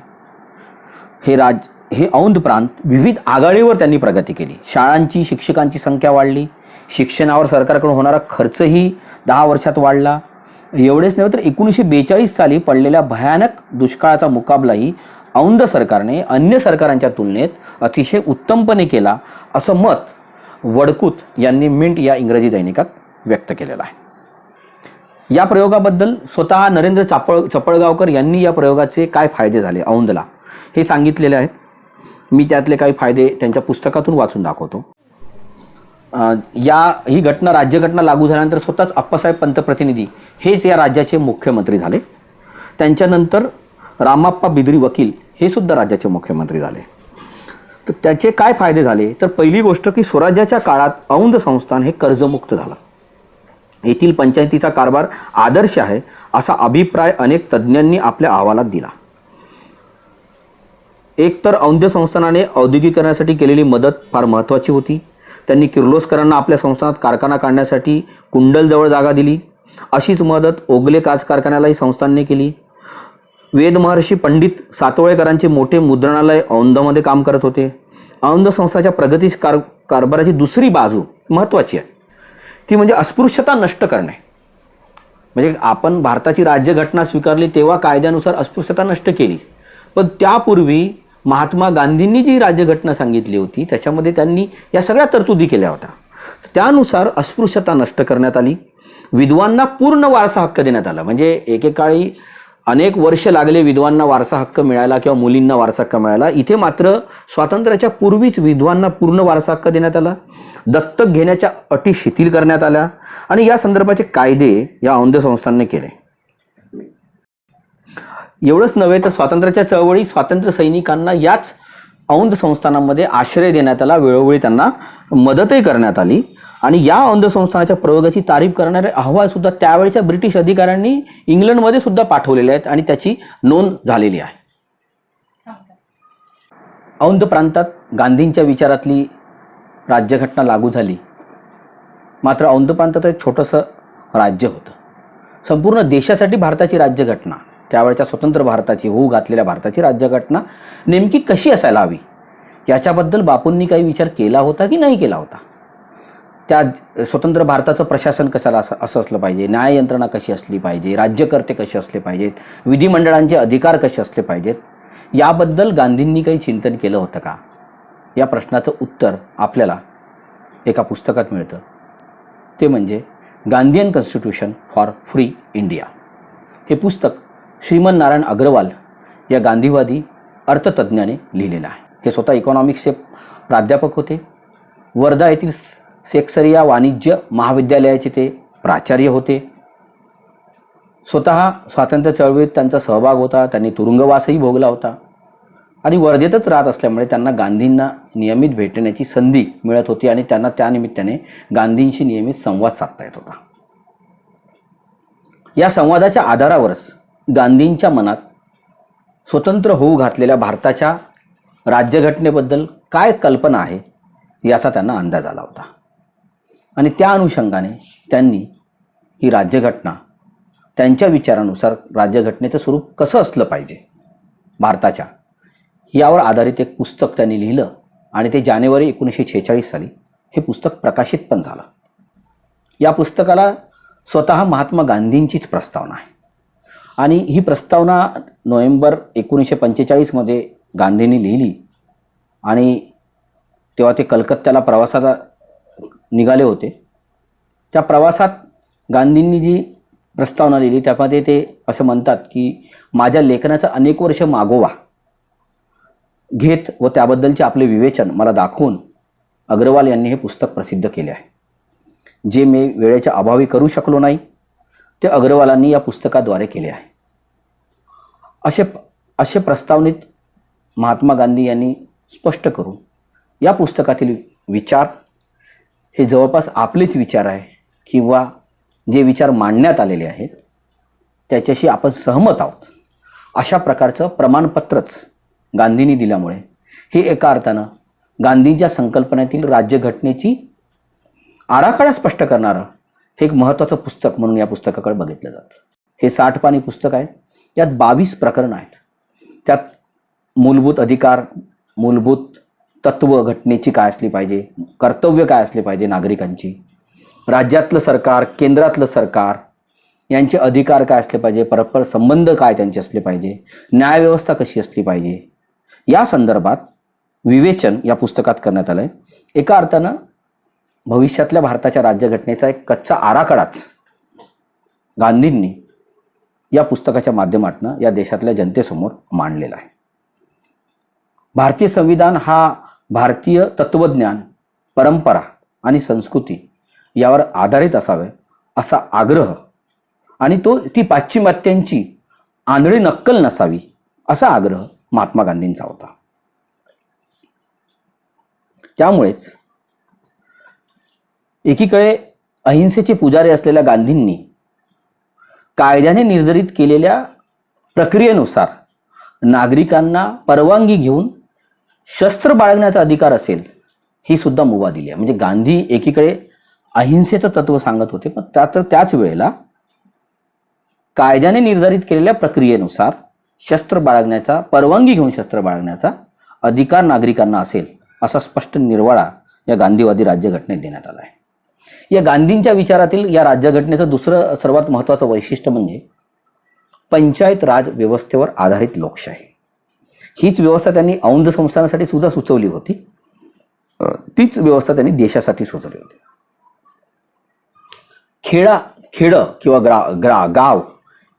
हे औंध प्रांत विविध आघाडीवर त्यांनी प्रगती केली. शाळांची, शिक्षकांची संख्या वाढली. शिक्षणावर सरकारकडून होणारा खर्चही 10 वर्षात वाढला. एवढेच नव्हे तर 1942 साली पडलेल्या भयानक दुष्काळाचा मुकाबलाही औंध सरकारने अन्य सरकारांच्या तुलनेत अतिशय उत्तमपणे केला, असं मत वडकुथ यांनी मिंट या इंग्रजी दैनिकात व्यक्त केलेलं आहे. या प्रयोगाबद्दल स्वतः नरेंद्र चपळगावकर यांनी या प्रयोगाचे काय फायदे झाले औंधला हे सांगितलेले आहेत. मी त्यातले काही फायदे त्यांच्या पुस्तकातून वाचून दाखवतो. ही घटना, राज्यघटना लागू झाल्यानंतर स्वतःच आप्पासाहेब पंतप्रतिनिधी हेच या राज्याचे मुख्यमंत्री झाले. त्यांच्यानंतर रामाप्पा बिदरी वकील हे सुद्धा राज्याचे मुख्यमंत्री झाले. तर त्याचे काय फायदे झाले तर पहिली गोष्ट की स्वराज्याच्या काळात औंध संस्थान हे कर्जमुक्त झालं. येथील पंचायतीचा कारभार आदर्श आहे असा अभिप्राय अनेक तज्ज्ञांनी आपल्या अहवालात दिला. एकतर औंध संस्थानाने औद्योगिकरणासाठी केलेली मदत फार महत्त्वाची होती. त्यांनी किर्लोस्करांना आपल्या संस्थानात कारखाना काढण्यासाठी कुंडलजवळ जागा दिली. अशीच मदत ओगले काच कारखान्यालाही संस्थानाने केली. वेद महर्षी पंडित सातवळेकरांचे मोठे मुद्रणालय औंधमध्ये काम करत होते. औंध संस्थाच्या प्रगती कारभाराची दुसरी बाजू महत्त्वाची आहे, ती म्हणजे अस्पृश्यता नष्ट करणे. म्हणजे आपण भारताची राज्यघटना स्वीकारली तेव्हा कायद्यानुसार अस्पृश्यता नष्ट केली, पण त्यापूर्वी महात्मा गांधींनी जी राज्यघटना सांगितली होती त्याच्यामध्ये त्यांनी या सगळ्या तरतुदी केल्या होत्या. त्यानुसार अस्पृश्यता नष्ट करण्यात आली, विधवांना पूर्ण वारसा हक्क देण्यात आला. म्हणजे एकेकाळी अनेक वर्ष लागले विधवांना वारसा हक्क मिळायला किंवा मुलींना वारसा हक्क मिळायला. इथे मात्र स्वातंत्र्याच्या पूर्वीच विधवांना पूर्ण वारसा हक्क देण्यात आला. दत्तक घेण्याच्या अटी शिथिल करण्यात आल्या आणि या संदर्भाचे कायदे या औंध संस्थांनी केले. एवढंच नव्हे तर स्वातंत्र्याच्या चळवळी स्वातंत्र्य सैनिकांना याच औंध संस्थानांमध्ये आश्रय देण्यात आला, वेळोवेळी त्यांना मदतही करण्यात आली. आणि या औंध संस्थानाच्या प्रयोगाची तारीफ करणारे अहवाल सुद्धा त्यावेळच्या ब्रिटिश अधिकाऱ्यांनी इंग्लंडमध्ये सुद्धा पाठवलेले आहेत आणि त्याची नोंद झालेली आहे. औंध प्रांतात गांधींच्या विचारातली राज्यघटना लागू झाली, मात्र औंध प्रांतात एक छोटंसं राज्य होतं. संपूर्ण देशासाठी भारताची राज्यघटना, त्यावेळच्या स्वतंत्र भारताची, होऊ घातलेल्या भारताची राज्यघटना नेमकी कशी असायला हवी याच्याबद्दल बापूंनी काही विचार केला होता की नाही केला होता? त्या स्वतंत्र भारताचं प्रशासन कशाला असं असलं पाहिजे, न्याय यंत्रणा कशी असली पाहिजे, राज्यकर्ते कसे असले पाहिजेत, विधिमंडळांचे अधिकार कसे असले पाहिजेत, याबद्दल गांधींनी काही चिंतन केलं होतं का? या प्रश्नाचं उत्तर आपल्याला एका पुस्तकात मिळतं. ते म्हणजे Gandhian constitution for free India. हे पुस्तक श्रीमन नारायण अग्रवाल या गांधीवादी अर्थतज्ञाने लिहिलेलं आहे. हे स्वतः इकॉनॉमिक्सचे प्राध्यापक होते. वर्धा येथील सेक्सरिया वाणिज्य महाविद्यालयाचे ते प्राचार्य होते. स्वतः स्वातंत्र्य चळवळीत त्यांचा सहभाग होता. त्यांनी तुरुंगवासही भोगला होता आणि वर्धेतच राहत असल्यामुळे त्यांना गांधींना नियमित भेटण्याची संधी मिळत होती आणि त्यांना त्यानिमित्ताने गांधींशी नियमित संवाद साधता येत होता. या संवादाच्या आधारावरच गांधींच्या मनात स्वतंत्र होऊ घातलेल्या भारताच्या राज्यघटनेबद्दल काय कल्पना आहे याचा त्यांना अंदाज आला होता आणि त्या अनुषंगाने त्यांनी ही राज्यघटना, त्यांच्या विचारानुसार राज्यघटनेचं स्वरूप कसं असलं पाहिजे भारताच्या, यावर आधारित एक पुस्तक त्यांनी लिहिलं आणि ते जानेवारी 1946 साली हे पुस्तक प्रकाशित पण झालं. या पुस्तकाला स्वतः महात्मा गांधींचीच प्रस्तावना आहे आणि ही प्रस्तावना नोव्हेंबर 1945 गांधींनी लिहिली आणि तेव्हा ते कलकत्त्याला प्रवासाला निघाले होते. त्या प्रवासात गांधींनी जी प्रस्तावना लिहिली त्यामध्ये ते असं म्हणतात की माझ्या लेखनाचा अनेक वर्ष मागोवा घेत व त्याबद्दलचे आपले विवेचन मला दाखवून अग्रवाल यांनी हे पुस्तक प्रसिद्ध केले आहे. जे मी वेळेच्या अभावी करू शकलो नाही ते अग्रवालांनी या पुस्तकाद्वारे केले आहे. असे प्रस्तावनेत महात्मा गांधी यांनी स्पष्ट करून या पुस्तकातील विचार हे जवळपास आपलेच विचार आहे किंवा जे विचार मांडण्यात आलेले आहेत त्याच्याशी आपण सहमत आहोत अशा प्रकारचं प्रमाणपत्रच गांधींनी दिल्यामुळे हे एका अर्थानं गांधींच्या संकल्पनेतील राज्यघटनेची आराखडा स्पष्ट करणारं हे एक महत्त्वाचं पुस्तक म्हणून या पुस्तकाकडे बघितलं जातं. हे 60 पानी पुस्तक आहे. त्यात 22 प्रकरणं आहेत. त्यात मूलभूत अधिकार, मूलभूत तत्व घटनेची काय असली पाहिजे, कर्तव्य काय असले पाहिजे नागरिकांची, राज्यातलं सरकार, केंद्रातलं सरकार यांचे अधिकार काय असले पाहिजे, परस्पर संबंध काय त्यांचे असले पाहिजे, न्यायव्यवस्था कशी असली पाहिजे, या संदर्भात विवेचन या पुस्तकात करण्यात आलं आहे. एका अर्थानं भविष्यातल्या भारताच्या राज्यघटनेचा एक कच्चा आराखडाच गांधींनी या पुस्तकाच्या माध्यमातून या देशातल्या जनतेसमोर मांडलेला आहे. भारतीय संविधान हा भारतीय तत्वज्ञान, परंपरा आणि संस्कृती यावर आधारित असावे असा आग्रह आणि ती पाश्चिमात्यांची आंधळी नक्कल नसावी असा आग्रह महात्मा गांधींचा होता. त्यामुळेच एकीकडे अहिंसेचे पुजारी असलेल्या गांधींनी कायद्याने निर्धारित केलेल्या प्रक्रियेनुसार नागरिकांना परवानगी घेऊन शस्त्र बाळगण्याचा अधिकार असेल ही सुद्धा मुभा दिली आहे. म्हणजे गांधी एकीकडे अहिंसेचं तत्व सांगत होते, पण त्याच वेळेला कायद्याने निर्धारित केलेल्या प्रक्रियेनुसार शस्त्र बाळगण्याचा, परवानगी घेऊन शस्त्र बाळगण्याचा अधिकार नागरिकांना असेल असा स्पष्ट निर्वाळा या गांधीवादी राज्यघटनेत देण्यात आला आहे. या गांधींच्या विचारातील या राज्यघटनेचं दुसरं सर्वात महत्त्वाचं वैशिष्ट्य म्हणजे पंचायत राज व्यवस्थेवर आधारित लोकशाही. हीच व्यवस्था त्यांनी औंध संस्थानासाठी सुद्धा सुचवली होती. तीच व्यवस्था त्यांनी देशासाठी सुचवली होती. खेडं किंवा गाव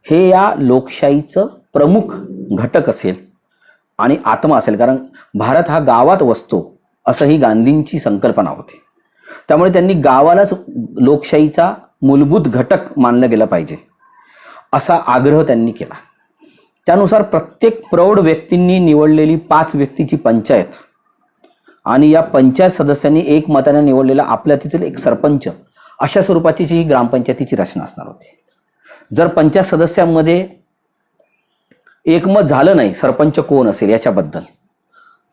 हे या लोकशाहीचं प्रमुख घटक असेल आणि आत्मा असेल, कारण भारत हा गावात वसतो असं ही गांधींची संकल्पना होती. त्यामुळे त्यांनी गावालाच लोकशाहीचा मूलभूत घटक मानलं गेलं पाहिजे असा आग्रह त्यांनी केला. त्यानुसार प्रत्येक प्रौढ व्यक्तींनी निवडलेली 5 व्यक्तीची पंचायत आणि या पंचायत सदस्यांनी एकमताने निवडलेला आपल्यातील एक सरपंच अशा स्वरूपाची ही ग्रामपंचायतीची रचना असणार होती. जर पंचायत सदस्यांमध्ये एकमत झालं नाही सरपंच कोण असेल याच्याबद्दल,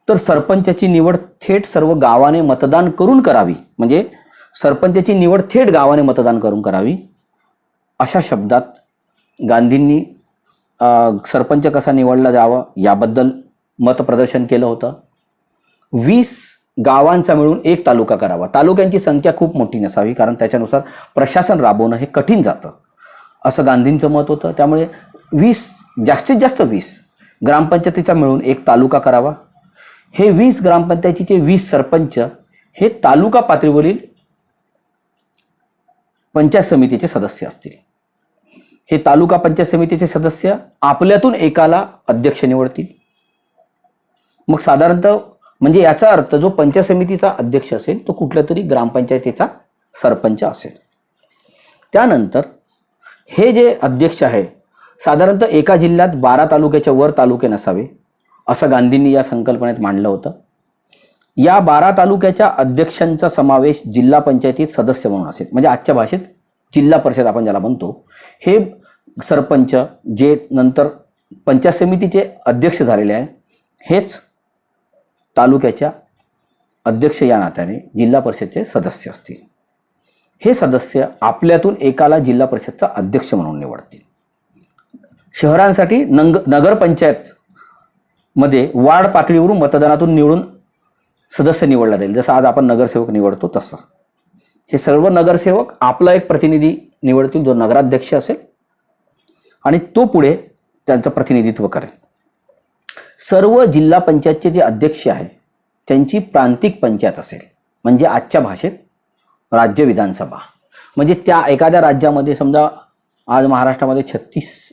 तर सरपंचाची निवड थेट सर्व गावाने मतदान करून करावी. म्हणजे सरपंचाची निवड थेट गावाने मतदान करून करावी अशा शब्दात गांधींनी सरपंच कसा निवडला जावा याबद्दल मतप्रदर्शन केलं होतं. 20 गावांचा मिळून एक तालुका करावा. तालुक्यांची संख्या खूप मोठी नसावी, कारण त्याच्यानुसार प्रशासन राबवणं हे कठीण जातं असं गांधींचं मत होतं. त्यामुळे 20 जास्तीत जास्त 20 ग्रामपंचायतीचा मिळून एक तालुका करावा. हे 20 ग्रामपंचायतीचे 20 सरपंच हे तालुका पातळीवरील पंचायत समितीचे सदस्य असतील. हे तालुका पंचायत समितीचे सदस्य आपल्यातून एकाला अध्यक्ष निवडतील. मग साधारणतः म्हणजे याचा अर्थ जो पंचायत समितीचा अध्यक्ष असेल तो कुठल्या तरी ग्रामपंचायतीचा सरपंच असेल. त्यानंतर हे जे अध्यक्ष आहे साधारणतः एका जिल्ह्यात 12 तालुक्याच्या वर तालुके नसावे असं गांधींनी या संकल्पनेत मांडलं होतं. या 12 तालुक्याच्या अध्यक्षांचा समावेश जिल्हा पंचायतीत सदस्य म्हणून असेल. म्हणजे आजच्या भाषेत जिल्हा परिषद आपण ज्याला म्हणतो, हे सरपंच जे नंतर पंचायत समितीचे अध्यक्ष झालेले आहे हेच तालुक्याच्या अध्यक्ष या नात्याने जिल्हा परिषदचे सदस्य असतील. हे सदस्य आपल्यातून एकाला जिल्हा परिषदचा अध्यक्ष म्हणून निवडतील. शहरांसाठी नगरपंचायत मध्ये वार्ड पातळीवरून मतदानातून निवडून सदस्य निवडला जाईल. जसं आज आपण नगरसेवक निवडतो तसं हे सर्व नगरसेवक आपला एक प्रतिनिधी निवडतील जो नगराध्यक्ष असेल आणि तो पुढे त्यांचं प्रतिनिधित्व करेल. सर्व जिल्हा पंचायतचे जे अध्यक्ष आहे त्यांची प्रांतिक पंचायत असेल. म्हणजे आजच्या भाषेत राज्य विधानसभा. म्हणजे त्या एखाद्या राज्यामध्ये समजा आज महाराष्ट्रामध्ये 36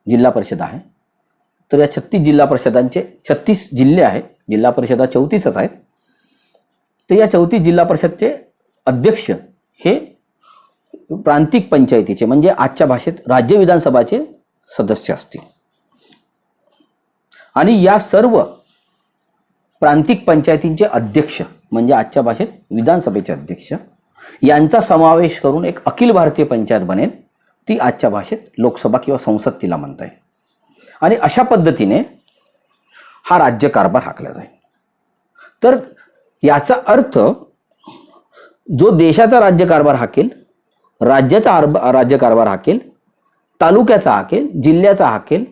जिल्हा परिषद आहे, तर या 36 जिल्हा परिषदांचे 36 जिल्हे आहेत, जिल्हा परिषदा 34च आहेत. तर या 34 जिल्हा परिषदचे अध्यक्ष हे प्रांतिक पंचायतीचे म्हणजे आजच्या भाषेत राज्य विधानसभाचे सदस्य असतील. आणि या सर्व प्रांतिक पंचायतींचे अध्यक्ष म्हणजे आजच्या भाषेत विधानसभेचे अध्यक्ष यांचा समावेश करून एक अखिल भारतीय पंचायत बनेल. ती आजच्या भाषेत लोकसभा किंवा संसद तिला म्हणता येईल. आणि अशा पद्धतीने हा राज्यकारभार हाकला जाईल. तर याचा अर्थ जो देशाचा राज्यकारभार हाकेल, राज्याचा राज्यकारभार हाकेल, तालुक्याचा हाकेल, जिल्ह्याचा हाकेल,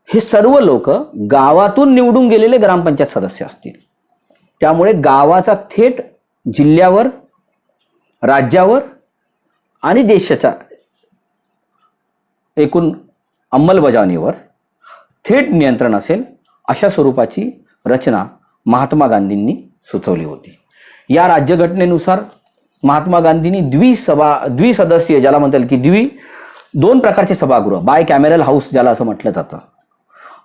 हे सर्व लोक गावातून निवडून गेलेले ग्रामपंचायत सदस्य असतील. त्यामुळे गावाचा थेट जिल्ह्यावर, राज्यावर आणि देशाच्या एकूण अंमलबजावणीवर थेट नियंत्रण असेल अशा स्वरूपाची रचना महात्मा गांधींनी सुचवली होती. या राज्यघटनेनुसार महात्मा गांधींनी द्विसदस्यीय ज्याला म्हणता येईल की 2 प्रकारचे सभागृह, बाय कॅमेरल हाऊस ज्याला असं म्हटलं जातं,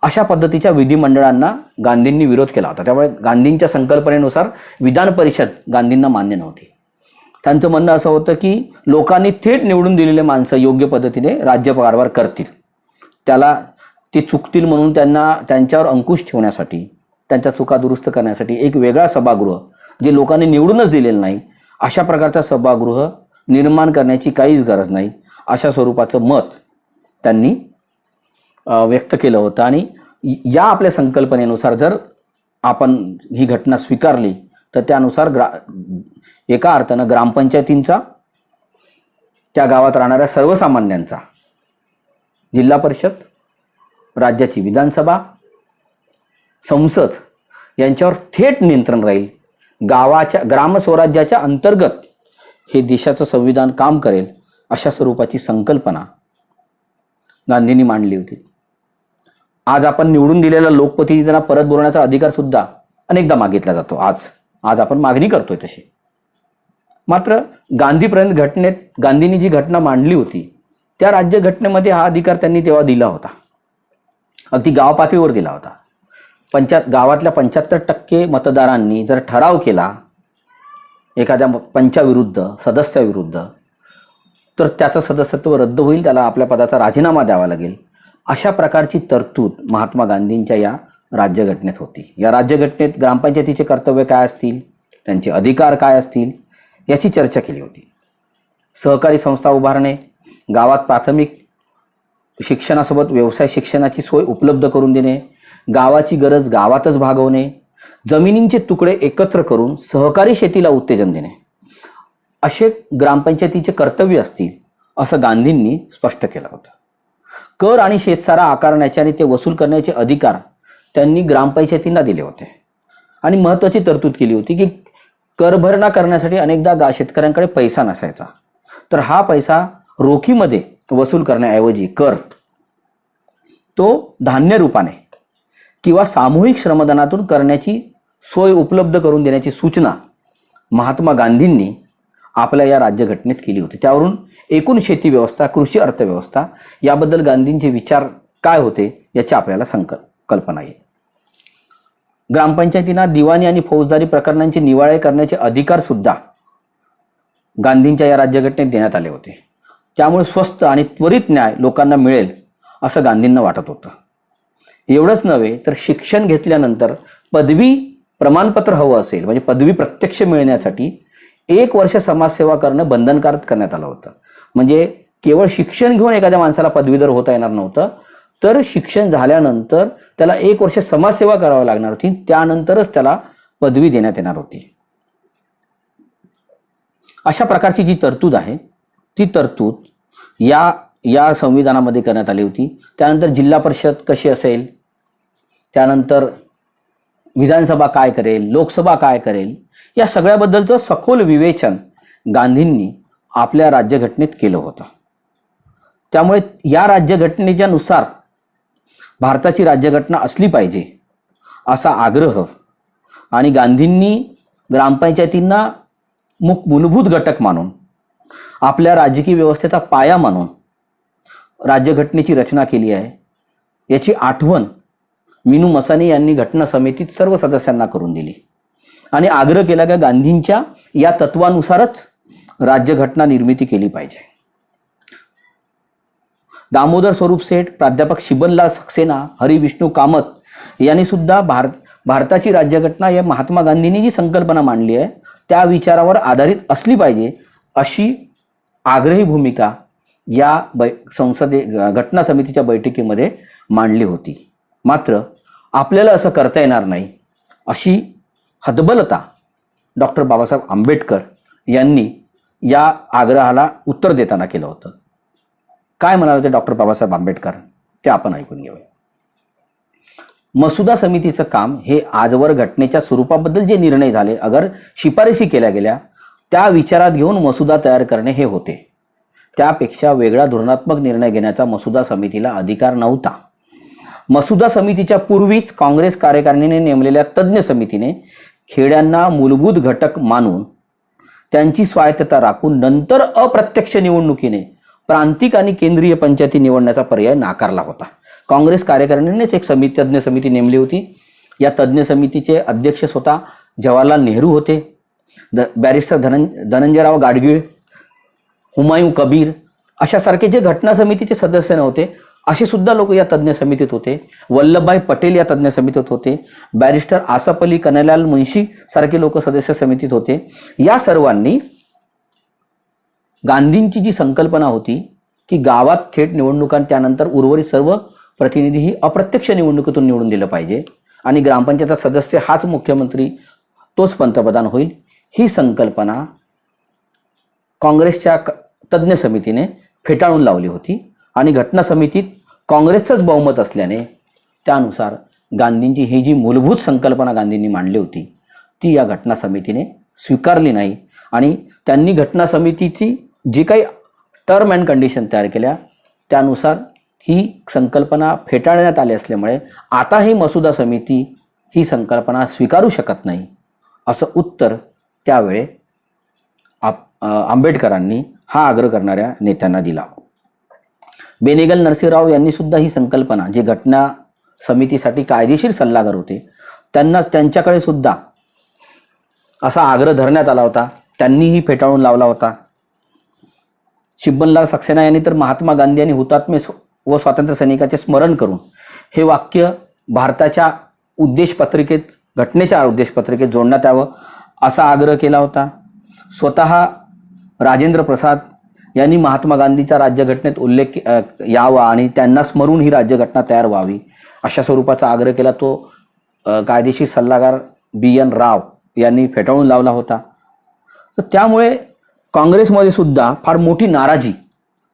अशा पद्धतीच्या विधिमंडळांना गांधींनी विरोध केला होता. त्यामुळे गांधींच्या संकल्पनेनुसार विधान परिषद गांधींना मान्य नव्हती. त्यांचं म्हणणं असं होतं की लोकांनी थेट निवडून दिलेले माणसं योग्य पद्धतीने राज्यकारभार करतील, त्याला ते चुकतील म्हणून त्यांच्यावर अंकुश ठेवण्यासाठी, त्यांच्या चुका दुरुस्त करण्यासाठी एक वेगळा सभागृह जे लोकांनी निवडूनच दिलेलं नाही अशा प्रकारचा सभागृह निर्माण करण्याची काहीच गरज नाही अशा स्वरूपाचं मत त्यांनी व्यक्त केलं होतं. आणि या आपल्या संकल्पनेनुसार जर आपण ही घटना स्वीकारली तर त्यानुसार एका अर्थानं ग्रामपंचायतींचा, त्या गावात राहणाऱ्या सर्वसामान्यांचा, जिल्हा परिषद, राज्याची विधानसभा, संसद यांच्यावर थेट नियंत्रण राहील. ग्रामस्वराज्याच्या अंतर्गत हे देशाचं संविधान काम करेल अशा स्वरूपाची संकल्पना गांधींनी मांडली होती. आज आपण निवडून दिलेला लोकप्रतिनिधींना परत बोलण्याचा अधिकार सुद्धा अनेकदा मागितला जातो. आज आपण मागणी करतोय तशी. मात्र गांधीपर्यंत घटनेत गांधींनी जी घटना मांडली होती त्या राज्यघटनेमध्ये हा अधिकार त्यांनी तेव्हा दिला होता. अगदी गाव पातळीवर दिला होता. गावातल्या 75% मतदारांनी जर ठराव केला एखाद्या पंचाविरुद्ध सदस्याविरुद्ध तर त्याचं सदस्यत्व रद्द होईल, त्याला आपल्या पदाचा राजीनामा द्यावा लागेल. अशा प्रकारची तरतूद महात्मा गांधींच्या या राज्यघटनेत होती. या राज्यघटनेत ग्रामपंचायतीचे कर्तव्य काय असतील, त्यांचे अधिकार काय असतील याची चर्चा केली होती. सहकारी संस्था उभारणे, गावात प्राथमिक शिक्षणासोबत व्यवसाय शिक्षणाची सोय उपलब्ध करून देणे, गावाची गरज गावातच भागवणे, जमिनींचे तुकडे एकत्र करून सहकारी शेतीला उत्तेजन देणे असे ग्रामपंचायतीचे कर्तव्य असतील असं गांधींनी स्पष्ट केलं होतं. कर आणि शेतसारा आकारण्याचे आणि ते वसूल करण्याचे अधिकार त्यांनी ग्रामपंचायतींना दिले होते. आणि महत्त्वाची तरतूद केली होती की करभरणा करण्यासाठी अनेकदा शेतकऱ्यांकडे पैसा नसायचा, तर हा पैसा रोखीमध्ये वसूल करण्याऐवजी कर तो धान्य रूपाने किंवा सामूहिक श्रमदानातून करण्याची सोय उपलब्ध करून देण्याची सूचना महात्मा गांधींनी आपल्या या राज्यघटनेत केली होती. त्यावरून एकूण शेती व्यवस्था, कृषी अर्थव्यवस्था याबद्दल गांधींचे विचार काय होते याची आपल्याला कल्पना येईल. ग्रामपंचायतींना दिवाणी आणि फौजदारी प्रकरणांचे निवाडे करण्याचे अधिकार सुद्धा गांधींच्या या राज्यघटनेत देण्यात आले होते. त्यामुळे स्वस्त आणि त्वरित न्याय लोकांना मिळेल असं गांधींना वाटत होतं. एवढंच नव्हे तर शिक्षण घेतल्यानंतर पदवी प्रमाणपत्र हवं असेल म्हणजे पदवी प्रत्यक्ष मिळण्यासाठी 1 वर्ष समाजसेवा करणं बंधनकारक करण्यात आलं होतं. म्हणजे केवळ शिक्षण घेऊन एखाद्या माणसाला पदवीधर होता येणार नव्हतं, तर शिक्षण झाल्यानंतर त्याला 1 वर्ष समाजसेवा करावी लागणार होती, त्यानंतरच त्याला पदवी देण्यात येणार होती. अशा प्रकारची जी तरतूद आहे ती तरतूद या संविधानामध्ये करण्यात आली होती. त्यानंतर जिल्हा परिषद कशी असेल, त्यानंतर विधानसभा काय करेल, लोकसभा काय करेल, या सगळ्याबद्दलचं सखोल विवेचन गांधींनी आपल्या राज्यघटनेत केलं होतं. त्यामुळे या राज्यघटनेच्या नुसार भारताची राज्यघटना असली पाहिजे असा आग्रह आणि गांधींनी ग्रामपंचायतींना मूलभूत घटक मानून आपल्या राजकीय व्यवस्थेचा पाया मानून राज्यघटनेची रचना केली आहे याची आठवण मीनू मसानी यांनी घटना समितीत सर्व सदस्यांना करून दिली आणि आग्रह केला की गांधींच्या या तत्वानुसारच राज्यघटना निर्मिती केली पाहिजे. दामोदर स्वरूप सेठ, प्राध्यापक शिबनलाल सक्सेना, हरी विष्णू कामत यांनी सुद्धा भारताची राज्यघटना या महात्मा गांधींनी जी संकल्पना मांडली आहे त्या विचारावर आधारित असली पाहिजे अशी आग्रही भूमिका या घटना समितीच्या बैठकीमध्ये मांडली होती. मात्र आपल्याला असं करता येणार नाही अशी हतबलता डॉक्टर बाबासाहेब आंबेडकर यांनी या आग्रहाला उत्तर देताना केलं होतं. काय म्हणाले होते डॉक्टर बाबासाहेब आंबेडकर ते आपण ऐकून घेऊया. मसुदा समितीचं काम हे आजवर घटनेच्या स्वरूपाबद्दल जे निर्णय झाले अगर शिफारसी केल्या गेल्या त्या विचारात घेऊन मसुदा तयार करणे हे होते. त्यापेक्षा वेगळा धोरणात्मक निर्णय घेण्याचा मसुदा समितीला अधिकार नव्हता. मसुदा समितीच्या पूर्वीच काँग्रेस कार्यकारिणीने नेमलेल्या तज्ज्ञ समितीने खेड्यांना मूलभूत घटक मानून त्यांची स्वायत्तता राखून नंतर अप्रत्यक्ष निवडणुकीने प्रांतिक आणि केंद्रीय पंचायती निवडण्याचा पर्याय नाकारला होता. काँग्रेस कार्यकारिणीनेच एक तज्ज्ञ समिती नेमली होती. या तज्ज्ञ समितीचे अध्यक्ष स्वतः जवाहरलाल नेहरू होते. बॅरिस्टर धनंजयराव गाडगीळ, हुमायूं कबीर अशासारखे जे घटना समितीचे सदस्य नव्हते असे सुद्धा लोक या तज्ज्ञ समितीत होते. वल्लभभाई पटेल या तज्ज्ञ समितीत होते. बॅरिस्टर आसफ अली, कन्हैयालाल मुंशी सारखे लोक सदस्य समितीत होते. या सर्वांनी गांधींची जी संकल्पना होती की गावात थेट निवडणुका त्यानंतर उर्वरित सर्व प्रतिनिधी ही अप्रत्यक्ष निवडणुकीतून निवडून दिलं पाहिजे आणि ग्रामपंचायत सदस्य हाच मुख्यमंत्री, तोच पंतप्रधान होईल, ही संकल्पना काँग्रेसच्या तज्ज्ञ समितीने फेटाळून लावली होती. आणि घटना समितीत काँग्रेसचंच बहुमत असल्याने त्यानुसार गांधींची ही जी मूलभूत संकल्पना गांधींनी मांडली होती ती या घटना समितीने स्वीकारली नाही आणि त्यांनी घटना समितीची जी काही टर्म अँड कंडिशन तयार केल्या त्यानुसार ही संकल्पना फेटाळण्यात आली असल्यामुळे आता ही मसुदा समिती ही संकल्पना स्वीकारू शकत नाही असं उत्तर त्यावेळे आंबेडकरांनी हा आग्रह करणाऱ्या नेत्यांना दिला. बेनेगल नरसिंहराव यांनी सुद्धा ही संकल्पना, जे घटना समितीसाठी कायदेशीर सल्लागार होते, त्यांच्याकडे सुद्धा असा आग्रह धरण्यात आला होता. त्यांनीही फेटाळून लावला होता. शिब्बनलाल सक्सेना यांनी तर महात्मा गांधी आणि हुतात्मे व स्वातंत्र्य सैनिकाचे स्मरण करून हे वाक्य भारताच्या उद्देशपत्रिकेत, घटनेच्या उद्देशपत्रिकेत जोडण्यात यावं असा आग्रह केला होता. स्वतः राजेंद्र प्रसाद यांनी महात्मा गांधीचा राज्यघटनेत उल्लेख यावा आणि त्यांना स्मरून ही राज्यघटना तयार व्हावी अशा स्वरूपाचा आग्रह केला. तो कायदेशीर सल्लागार BN राव यांनी फेटाळून लावला होता. तर त्यामुळे काँग्रेसमध्ये सुद्धा फार मोठी नाराजी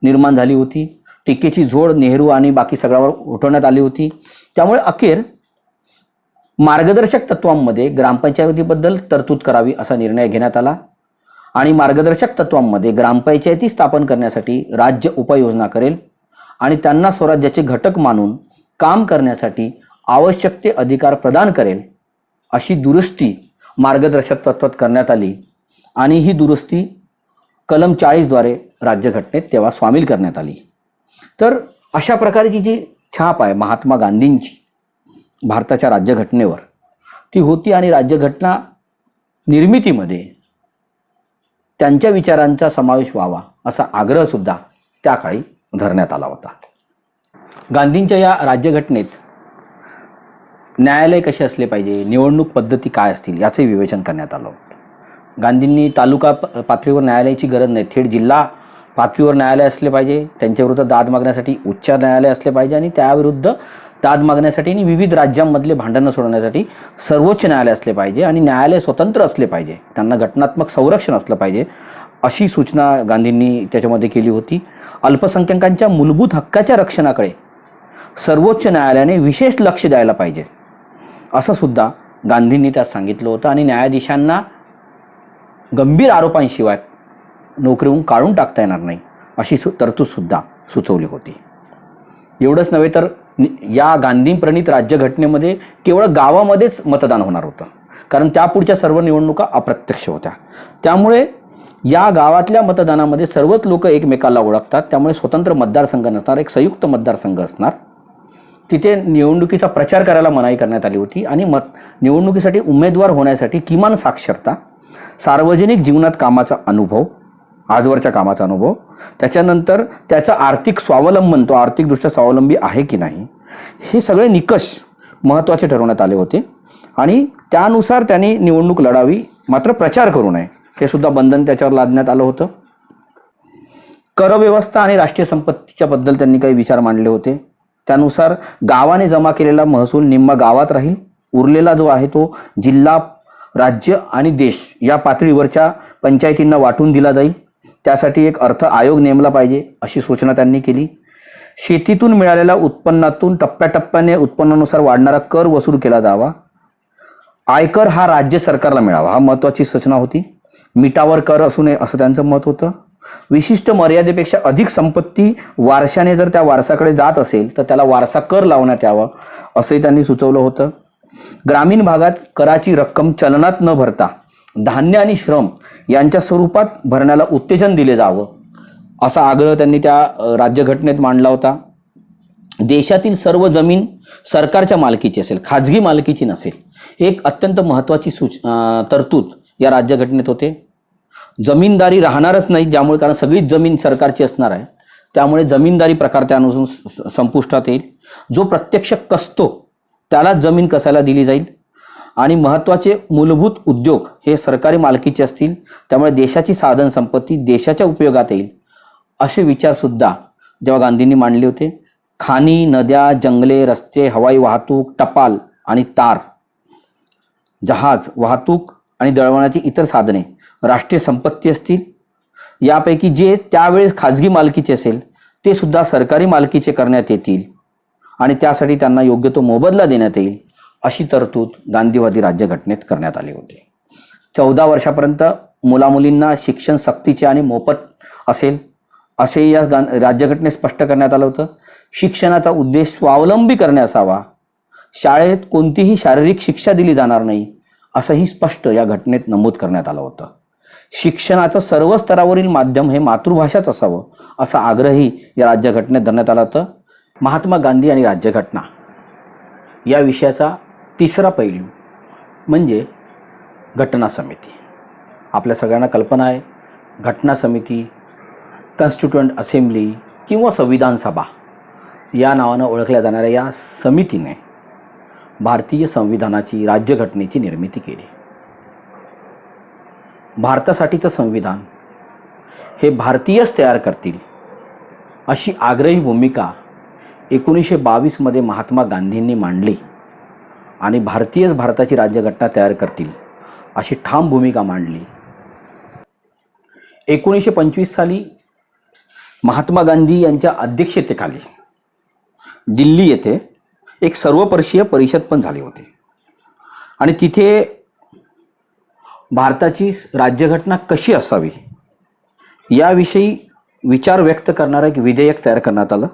निर्माण झाली होती. टीकेची झोड नेहरू आणि बाकी सगळ्यावर उठवण्यात आली होती. त्यामुळे अखेर मार्गदर्शक तत्वांमध्ये ग्रामपंचायतीबद्दल तरतूद करावी असा निर्णय घेण्यात आला आणि मार्गदर्शक तत्वांमध्ये ग्रामपंचायती स्थापन करण्यासाठी राज्य उपाययोजना करेल आणि त्यांना स्वराज्याचे घटक मानून काम करण्यासाठी आवश्यक ते अधिकार प्रदान करेल अशी दुरुस्ती मार्गदर्शक तत्वात करण्यात आली आणि ही दुरुस्ती कलम 40 द्वारे राज्यघटनेत तेव्हा सामील करण्यात आली. तर अशा प्रकारची जी छाप आहे महात्मा गांधींची भारताच्या राज्यघटनेवर ती होती आणि राज्यघटना निर्मितीमध्ये त्यांच्या विचारांचा समावेश व्हावा असा आग्रह सुद्धा त्या काळी धरण्यात आला होता. गांधींच्या या राज्यघटनेत न्यायालय कसे असले पाहिजे, निवडणूक पद्धती काय असतील याचे विवेचन करण्यात आलं होतं. गांधींनी तालुका पातळीवर न्यायालयाची गरज नाही, थेट जिल्हा पातळीवर न्यायालय असले पाहिजे. त्यांच्याविरुद्ध दाद मागण्यासाठी उच्च न्यायालय असले पाहिजे आणि त्याविरुद्ध दाद मागण्यासाठी आणि विविध राज्यांमधले भांडणं सोडवण्यासाठी सर्वोच्च न्यायालय असले पाहिजे आणि न्यायालय स्वतंत्र असले पाहिजे, त्यांना घटनात्मक संरक्षण असलं पाहिजे अशी सूचना गांधींनी त्याच्यामध्ये केली होती. अल्पसंख्याकांच्या मूलभूत हक्काच्या रक्षणाकडे सर्वोच्च न्यायालयाने विशेष लक्ष द्यायला पाहिजे असं सुद्धा गांधींनी त्यात सांगितलं होतं आणि न्यायाधीशांना गंभीर आरोपांशिवाय नोकरीहून काढून टाकता येणार नाही अशी तरतूदसुद्धा सुचवली होती. एवढंच नव्हे तर या गांधी प्रणित राज्यघटनेमध्ये केवळ गावामध्येच मतदान होणार होतं, कारण त्यापुढच्या सर्व निवडणुका अप्रत्यक्ष होत्या. त्यामुळे या गावातल्या मतदानामध्ये सर्वच लोक एकमेकाला ओळखतात, त्यामुळे स्वतंत्र मतदारसंघ नसणार, एक संयुक्त मतदारसंघ असणार. तिथे निवडणुकीचा प्रचार करायला मनाई करण्यात आली होती आणि निवडणुकीसाठी उमेदवार होण्यासाठी किमान साक्षरता, सार्वजनिक जीवनात कामाचा अनुभव, आजवरच्या कामाचा अनुभव, त्याच्यानंतर त्याचा आर्थिक स्वावलंबन, तो आर्थिकदृष्ट्या स्वावलंबी आहे की नाही, हे सगळे निकष महत्त्वाचे ठरवण्यात आले होते आणि त्यानुसार त्यांनी निवडणूक लढावी, मात्र प्रचार करू नये हे सुद्धा बंधन त्याच्यावर लादण्यात आलं होतं. करव्यवस्था आणि राष्ट्रीय संपत्तीच्या बद्दल त्यांनी काही विचार मांडले होते. त्यानुसार गावाने जमा केलेला महसूल निम्मा गावात राहील, उरलेला जो आहे तो जिल्हा, राज्य आणि देश या पातळीवरच्या पंचायतींना वाटून दिला जाईल. त्यासाठी एक अर्थ आयोग नेमला पाहिजे अशी सूचना त्यांनी केली. शेतीतून मिळालेल्या उत्पन्नातून टप्प्याटप्प्याने उत्पन्नानुसार वाढणारा कर वसूल केला जावा. आयकर हा राज्य सरकारला मिळावा, हा महत्त्वाची सूचना होती. मिठावर कर असू नये असं त्यांचं मत होतं. विशिष्ट मर्यादेपेक्षा अधिक संपत्ती वारशाने जर त्या वारसाकडे जात असेल तर त्याला वारसा कर लावण्यात यावा असंही त्यांनी सुचवलं होतं. ग्रामीण भागात कराची रक्कम चलनात न भरता धान्य आणि श्रम यांच्या स्वरूपात भरण्याला उत्तेजन दिले जावं असा आग्रह त्यांनी त्या राज्यघटनेत मांडला होता. देशातील सर्व जमीन सरकारच्या मालकीची असेल, खाजगी मालकीची नसेल, एक अत्यंत महत्त्वाची तरतूद या राज्यघटनेत होते. जमीनदारी राहणारच नाही, ज्यामुळे कारण सगळीच जमीन सरकारची असणार आहे, त्यामुळे जमीनदारी प्रकार त्यानुसार संपुष्टात येईल. जो प्रत्यक्ष कसतो त्याला जमीन कसायला दिली जाईल आणि महत्त्वाचे मूलभूत उद्योग हे सरकारी मालकीचे असतील, त्यामुळे देशाची साधन संपत्ती देशाच्या उपयोगात येईल असे विचारसुद्धा जेव्हा गांधींनी मांडले होते. खाणी, नद्या, जंगले, रस्ते, हवाई वाहतूक, टपाल आणि तार, जहाज वाहतूक आणि दळणवळणाची इतर साधने राष्ट्रीय संपत्ती असतील. यापैकी जे त्यावेळेस खाजगी मालकीचे असेल ते सुद्धा सरकारी मालकीचे करण्यात येतील आणि त्यासाठी त्यांना योग्य तो मोबदला देण्यात येईल अशी तरतूद गांधीवादी राज्यघटनेत करण्यात आली होती. 14 वर्षापर्यंत मुलामुलींना शिक्षण सक्तीचे आणि मोफत असेल असे या राज्यघटनेत स्पष्ट करण्यात आलं होतं. शिक्षणाचा उद्देश स्वावलंबी करणे असावा. शाळेत कोणतीही शारीरिक शिक्षा दिली जाणार नाही असंही स्पष्ट या घटनेत नमूद करण्यात आलं होतं. शिक्षणाचं सर्व स्तरावरील माध्यम हे मातृभाषाच असावं असा आग्रही या राज्यघटनेत धरण्यात आला होता. महात्मा गांधी आणि राज्यघटना या विषयाचा तिसरा पैलू म्हणजे घटना समिती. आपल्या सगळ्यांना कल्पना आहे, घटना समिती, कॉन्स्टिट्युएंट असेंब्ली किंवा संविधान सभा या नावानं ओळखल्या जाणाऱ्या या समितीने भारतीय संविधानाची, राज्यघटनेची निर्मिती केली. भारतासाठीचं संविधान हे भारतीयच तयार करतील अशी आग्रही भूमिका 1922 महात्मा गांधींनी मांडली आणि भारतीयच भारताची राज्यघटना तयार करतील अशी ठाम भूमिका मांडली. 1925 साली महात्मा गांधी यांच्या अध्यक्षतेखाली दिल्ली येथे एक सर्वपक्षीय परिषद पण झाली होती आणि तिथे भारताची राज्यघटना कशी असावी याविषयी विचार व्यक्त करणारं एक विधेयक तयार करण्यात आलं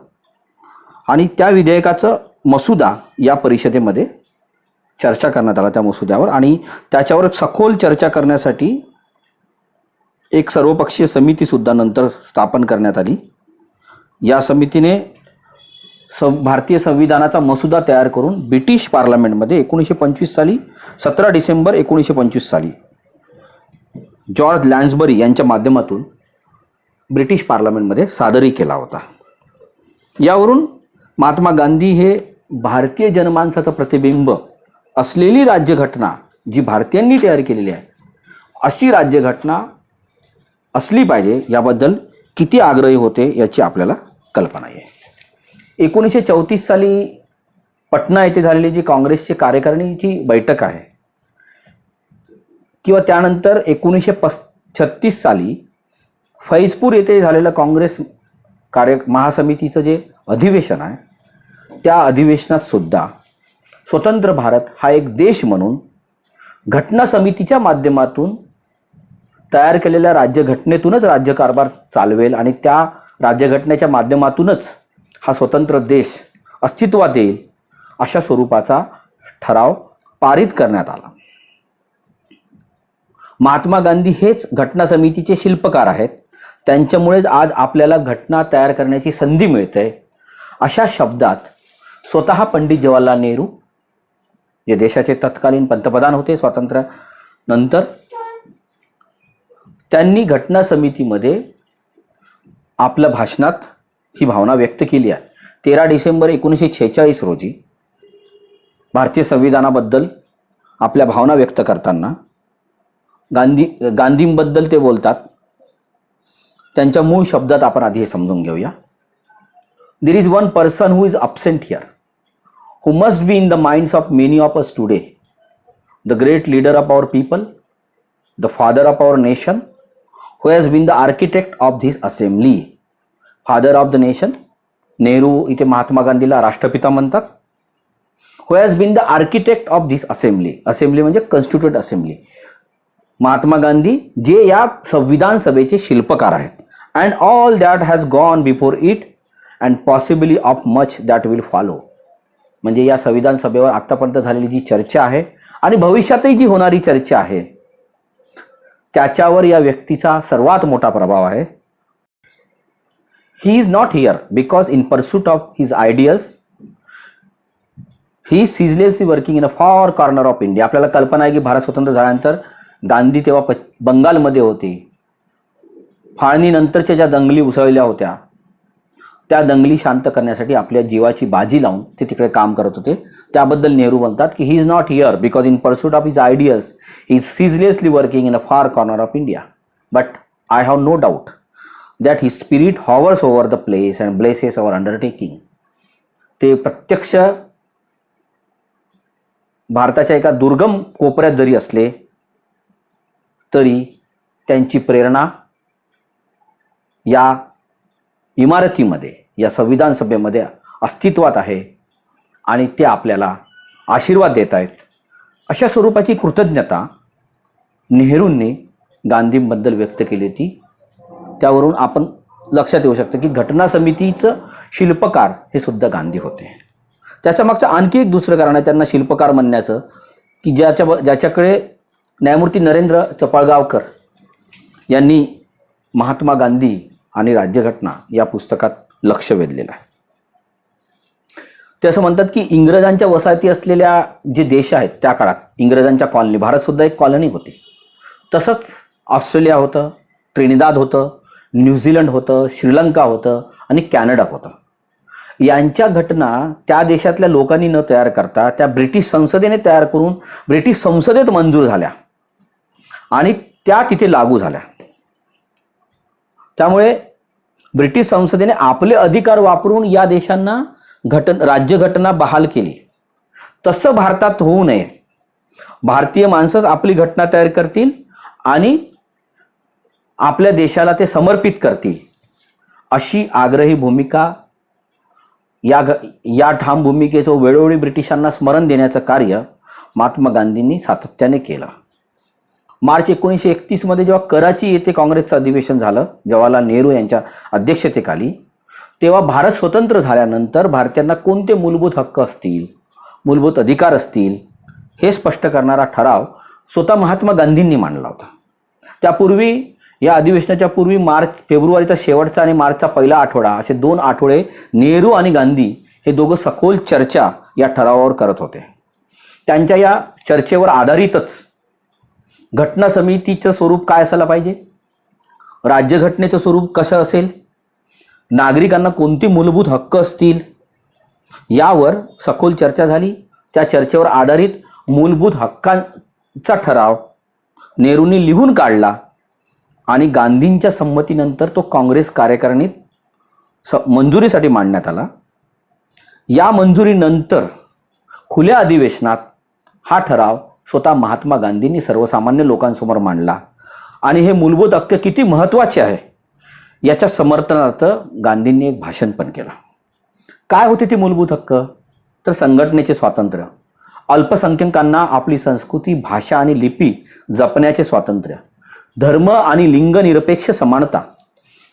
आणि त्या विधेयकाचं मसुदा या परिषदेमध्ये चर्चा करण्यात आला त्या मसुद्यावर आणि त्याच्यावर सखोल चर्चा करण्यासाठी एक सर्वपक्षीय समितीसुद्धा नंतर स्थापन करण्यात आली. या समितीने भारतीय संविधानाचा मसुदा तयार करून ब्रिटिश पार्लमेंटमध्ये 1925 साली 17 डिसेंबर 1925 साली जॉर्ज लॅन्सबरी यांच्या माध्यमातून ब्रिटिश पार्लमेंटमध्ये सादरी केला होता. यावरून महात्मा गांधी हे भारतीय जनमानसाचं प्रतिबिंब असलेली राज्यघटना जी भारतीयांनी तयार केलेली आहे अशी राज्यघटना असली पाहिजे याबद्दल किती आग्रही होते याची आपल्याला कल्पना आहे. 1934 साली पटना येथे झालेली जी काँग्रेसची कार्यकारिणीची बैठक आहे किंवा त्यानंतर 1936 साली फैजपूर येथे झालेलं काँग्रेस महासमितीचं जे अधिवेशन आहे त्या अधिवेशनात सुद्धा स्वतंत्र भारत हा एक देश म्हणून घटना समितीच्या माध्यमातून तयार केलेल्या राज्यघटनेतूनच राज्यकारभार चालवेल आणि त्या राज्यघटनेच्या माध्यमातूनच हा स्वतंत्र देश अस्तित्वात येईल अशा स्वरूपाचा ठराव पारित करण्यात आला. महात्मा गांधी हेच घटना समितीचे शिल्पकार आहेत. त्यांच्यामुळेच आज आपल्याला घटना तयार करण्याची संधी मिळते अशा शब्दात स्वतः पंडित जवाहरलाल नेहरू जे देशाचे तत्कालीन पंतप्रधान होते स्वातंत्र्यानंतर, त्यांनी घटना समितीमध्ये आपल्या भाषणात ही भावना व्यक्त केली आहे. 13 डिसेंबर 1946 रोजी भारतीय संविधानाबद्दल आपल्या भावना व्यक्त करताना गांधींबद्दल ते बोलतात. त्यांच्या मूळ शब्दात आपण आधी हे समजून घेऊया. There is one person who is absent here, who must be in the minds of many of us today, the great leader of our people, the father of our nation, who has been the architect of this assembly. Father of the nation, Nehru इथे महात्मा गांधीला राष्ट्रपिता म्हणतात. who has been the architect of this assembly. assembly म्हणजे constituent assembly. Mahatma Gandhi जे या संविधान सभेचे शिल्पकार आहेत. and all that has gone before it and possibly of much that will follow. म्हणजे या संविधान सभेवर आतापर्यंत झालेली जी चर्चा आहे आणि भविष्यातही जी होणारी चर्चा आहे त्याच्यावर या व्यक्तीचा सर्वात मोठा प्रभाव आहे. He is not here because in pursuit of his ideas he is ceaselessly working in a far corner of India. आपल्याला कल्पना आहे की भारत स्वतंत्र झाल्यानंतर गांधी तेव्हा बंगालमध्ये होते. फाळणीनंतरच्या ज्या दंगली उसळल्या होत्या त्या दंगली शांत करण्यासाठी आपल्या जीवाची बाजी लावून ते तिकडे काम करत होते. त्याबद्दल नेहरू म्हणतात की he is not here because in pursuit of his ideas he is ceaselessly working in a far corner of India. But I have no doubt that he spirit hovers over the place and blesses our undertaking. ते प्रत्यक्ष भारताच्या एका दुर्गम कोपऱ्यात जरी असले तरी त्यांची प्रेरणा या इमारतीमध्ये, या संविधान सभेमध्ये अस्तित्वात आहे आणि ते आपल्याला आशीर्वाद देत आहेत. अशा स्वरूपाची कृतज्ञता नेहरूंनी गांधींबद्दल व्यक्त केली होती, त्यावरून आपण लक्षात येऊ शकतं की घटना समितीचं शिल्पकार हे सुद्धा गांधी होते. त्याच्या मागचं आणखी एक दुसरं कारण आहे त्यांना शिल्पकार म्हणण्याचं, की ज्याच्याकडे न्यायमूर्ती नरेंद्र चपळगावकर यांनी महात्मा गांधी आणि राज्यघटना या पुस्तकात लक्ष वेधलेलं आहे. ते असं म्हणतात की इंग्रजांच्या वसाहती असलेल्या जे देश आहेत त्या काळात इंग्रजांच्या कॉलनी, भारतसुद्धा एक कॉलनी होती, तसंच ऑस्ट्रेलिया होतं, ट्रिनिदाद होतं, न्यूझीलंड होतं, श्रीलंका होतं आणि कॅनडा होतं. यांच्या घटना त्या देशातल्या लोकांनी न तयार करता त्या ब्रिटिश संसदेने तयार करून ब्रिटिश संसदेत मंजूर झाल्या आणि त्या तिथे लागू झाल्या. त्यामुळे ब्रिटिश संसदेने आपले अधिकार वापरून या देशांना राज्यघटना बहाल केली. तसं भारतात होऊ नये. भारतीय माणसंच आपली घटना तयार करतील आणि आपल्या देशाला ते समर्पित करतील, अशी आग्रही भूमिका या ठाम भूमिकेचं वेळोवेळी ब्रिटिशांना स्मरण देण्याचं कार्य महात्मा गांधींनी सातत्याने केलं. मार्च 1931 जेव्हा कराची येथे काँग्रेसचं अधिवेशन झालं, जवाहरलाल नेहरू यांच्या अध्यक्षतेखाली, तेव्हा भारत स्वतंत्र झाल्यानंतर भारतीयांना कोणते मूलभूत हक्क असतील, मूलभूत अधिकार असतील, हे स्पष्ट करणारा ठराव स्वतः महात्मा गांधींनी मांडला होता. त्यापूर्वी या अधिवेशनाच्या पूर्वी फेब्रुवारीचा शेवटचा आणि मार्चचा पहिला आठवडा असे 2 आठवडे नेहरू आणि गांधी हे दोघं सखोल चर्चा या ठरावावर करत होते. त्यांच्या या चर्चेवर आधारितच घटना समितीचं स्वरूप काय असायला पाहिजे, राज्यघटनेचं स्वरूप कसं असेल, नागरिकांना कोणती मूलभूत हक्क असतील, यावर सखोल चर्चा झाली. त्या चर्चेवर आधारित मूलभूत हक्कांचा ठराव नेहरूंनी लिहून काढला आणि गांधींच्या संमतीनंतर तो काँग्रेस कार्यकारिणीत मंजुरीसाठी मांडण्यात आला. या मंजुरीनंतर खुल्या अधिवेशनात हा ठराव स्वतः महात्मा गांधींनी सर्वसामान्य लोकांसमोर मांडला आणि हे मूलभूत हक्क किती महत्त्वाचे आहे याच्या समर्थनार्थ गांधींनी एक भाषण पण केलं. काय होते ते मूलभूत हक्क? तर संघटनेचे स्वातंत्र्य, अल्पसंख्याकांना आपली संस्कृती, भाषा आणि लिपी जपण्याचे स्वातंत्र्य, धर्म आणि लिंगनिरपेक्ष समानता,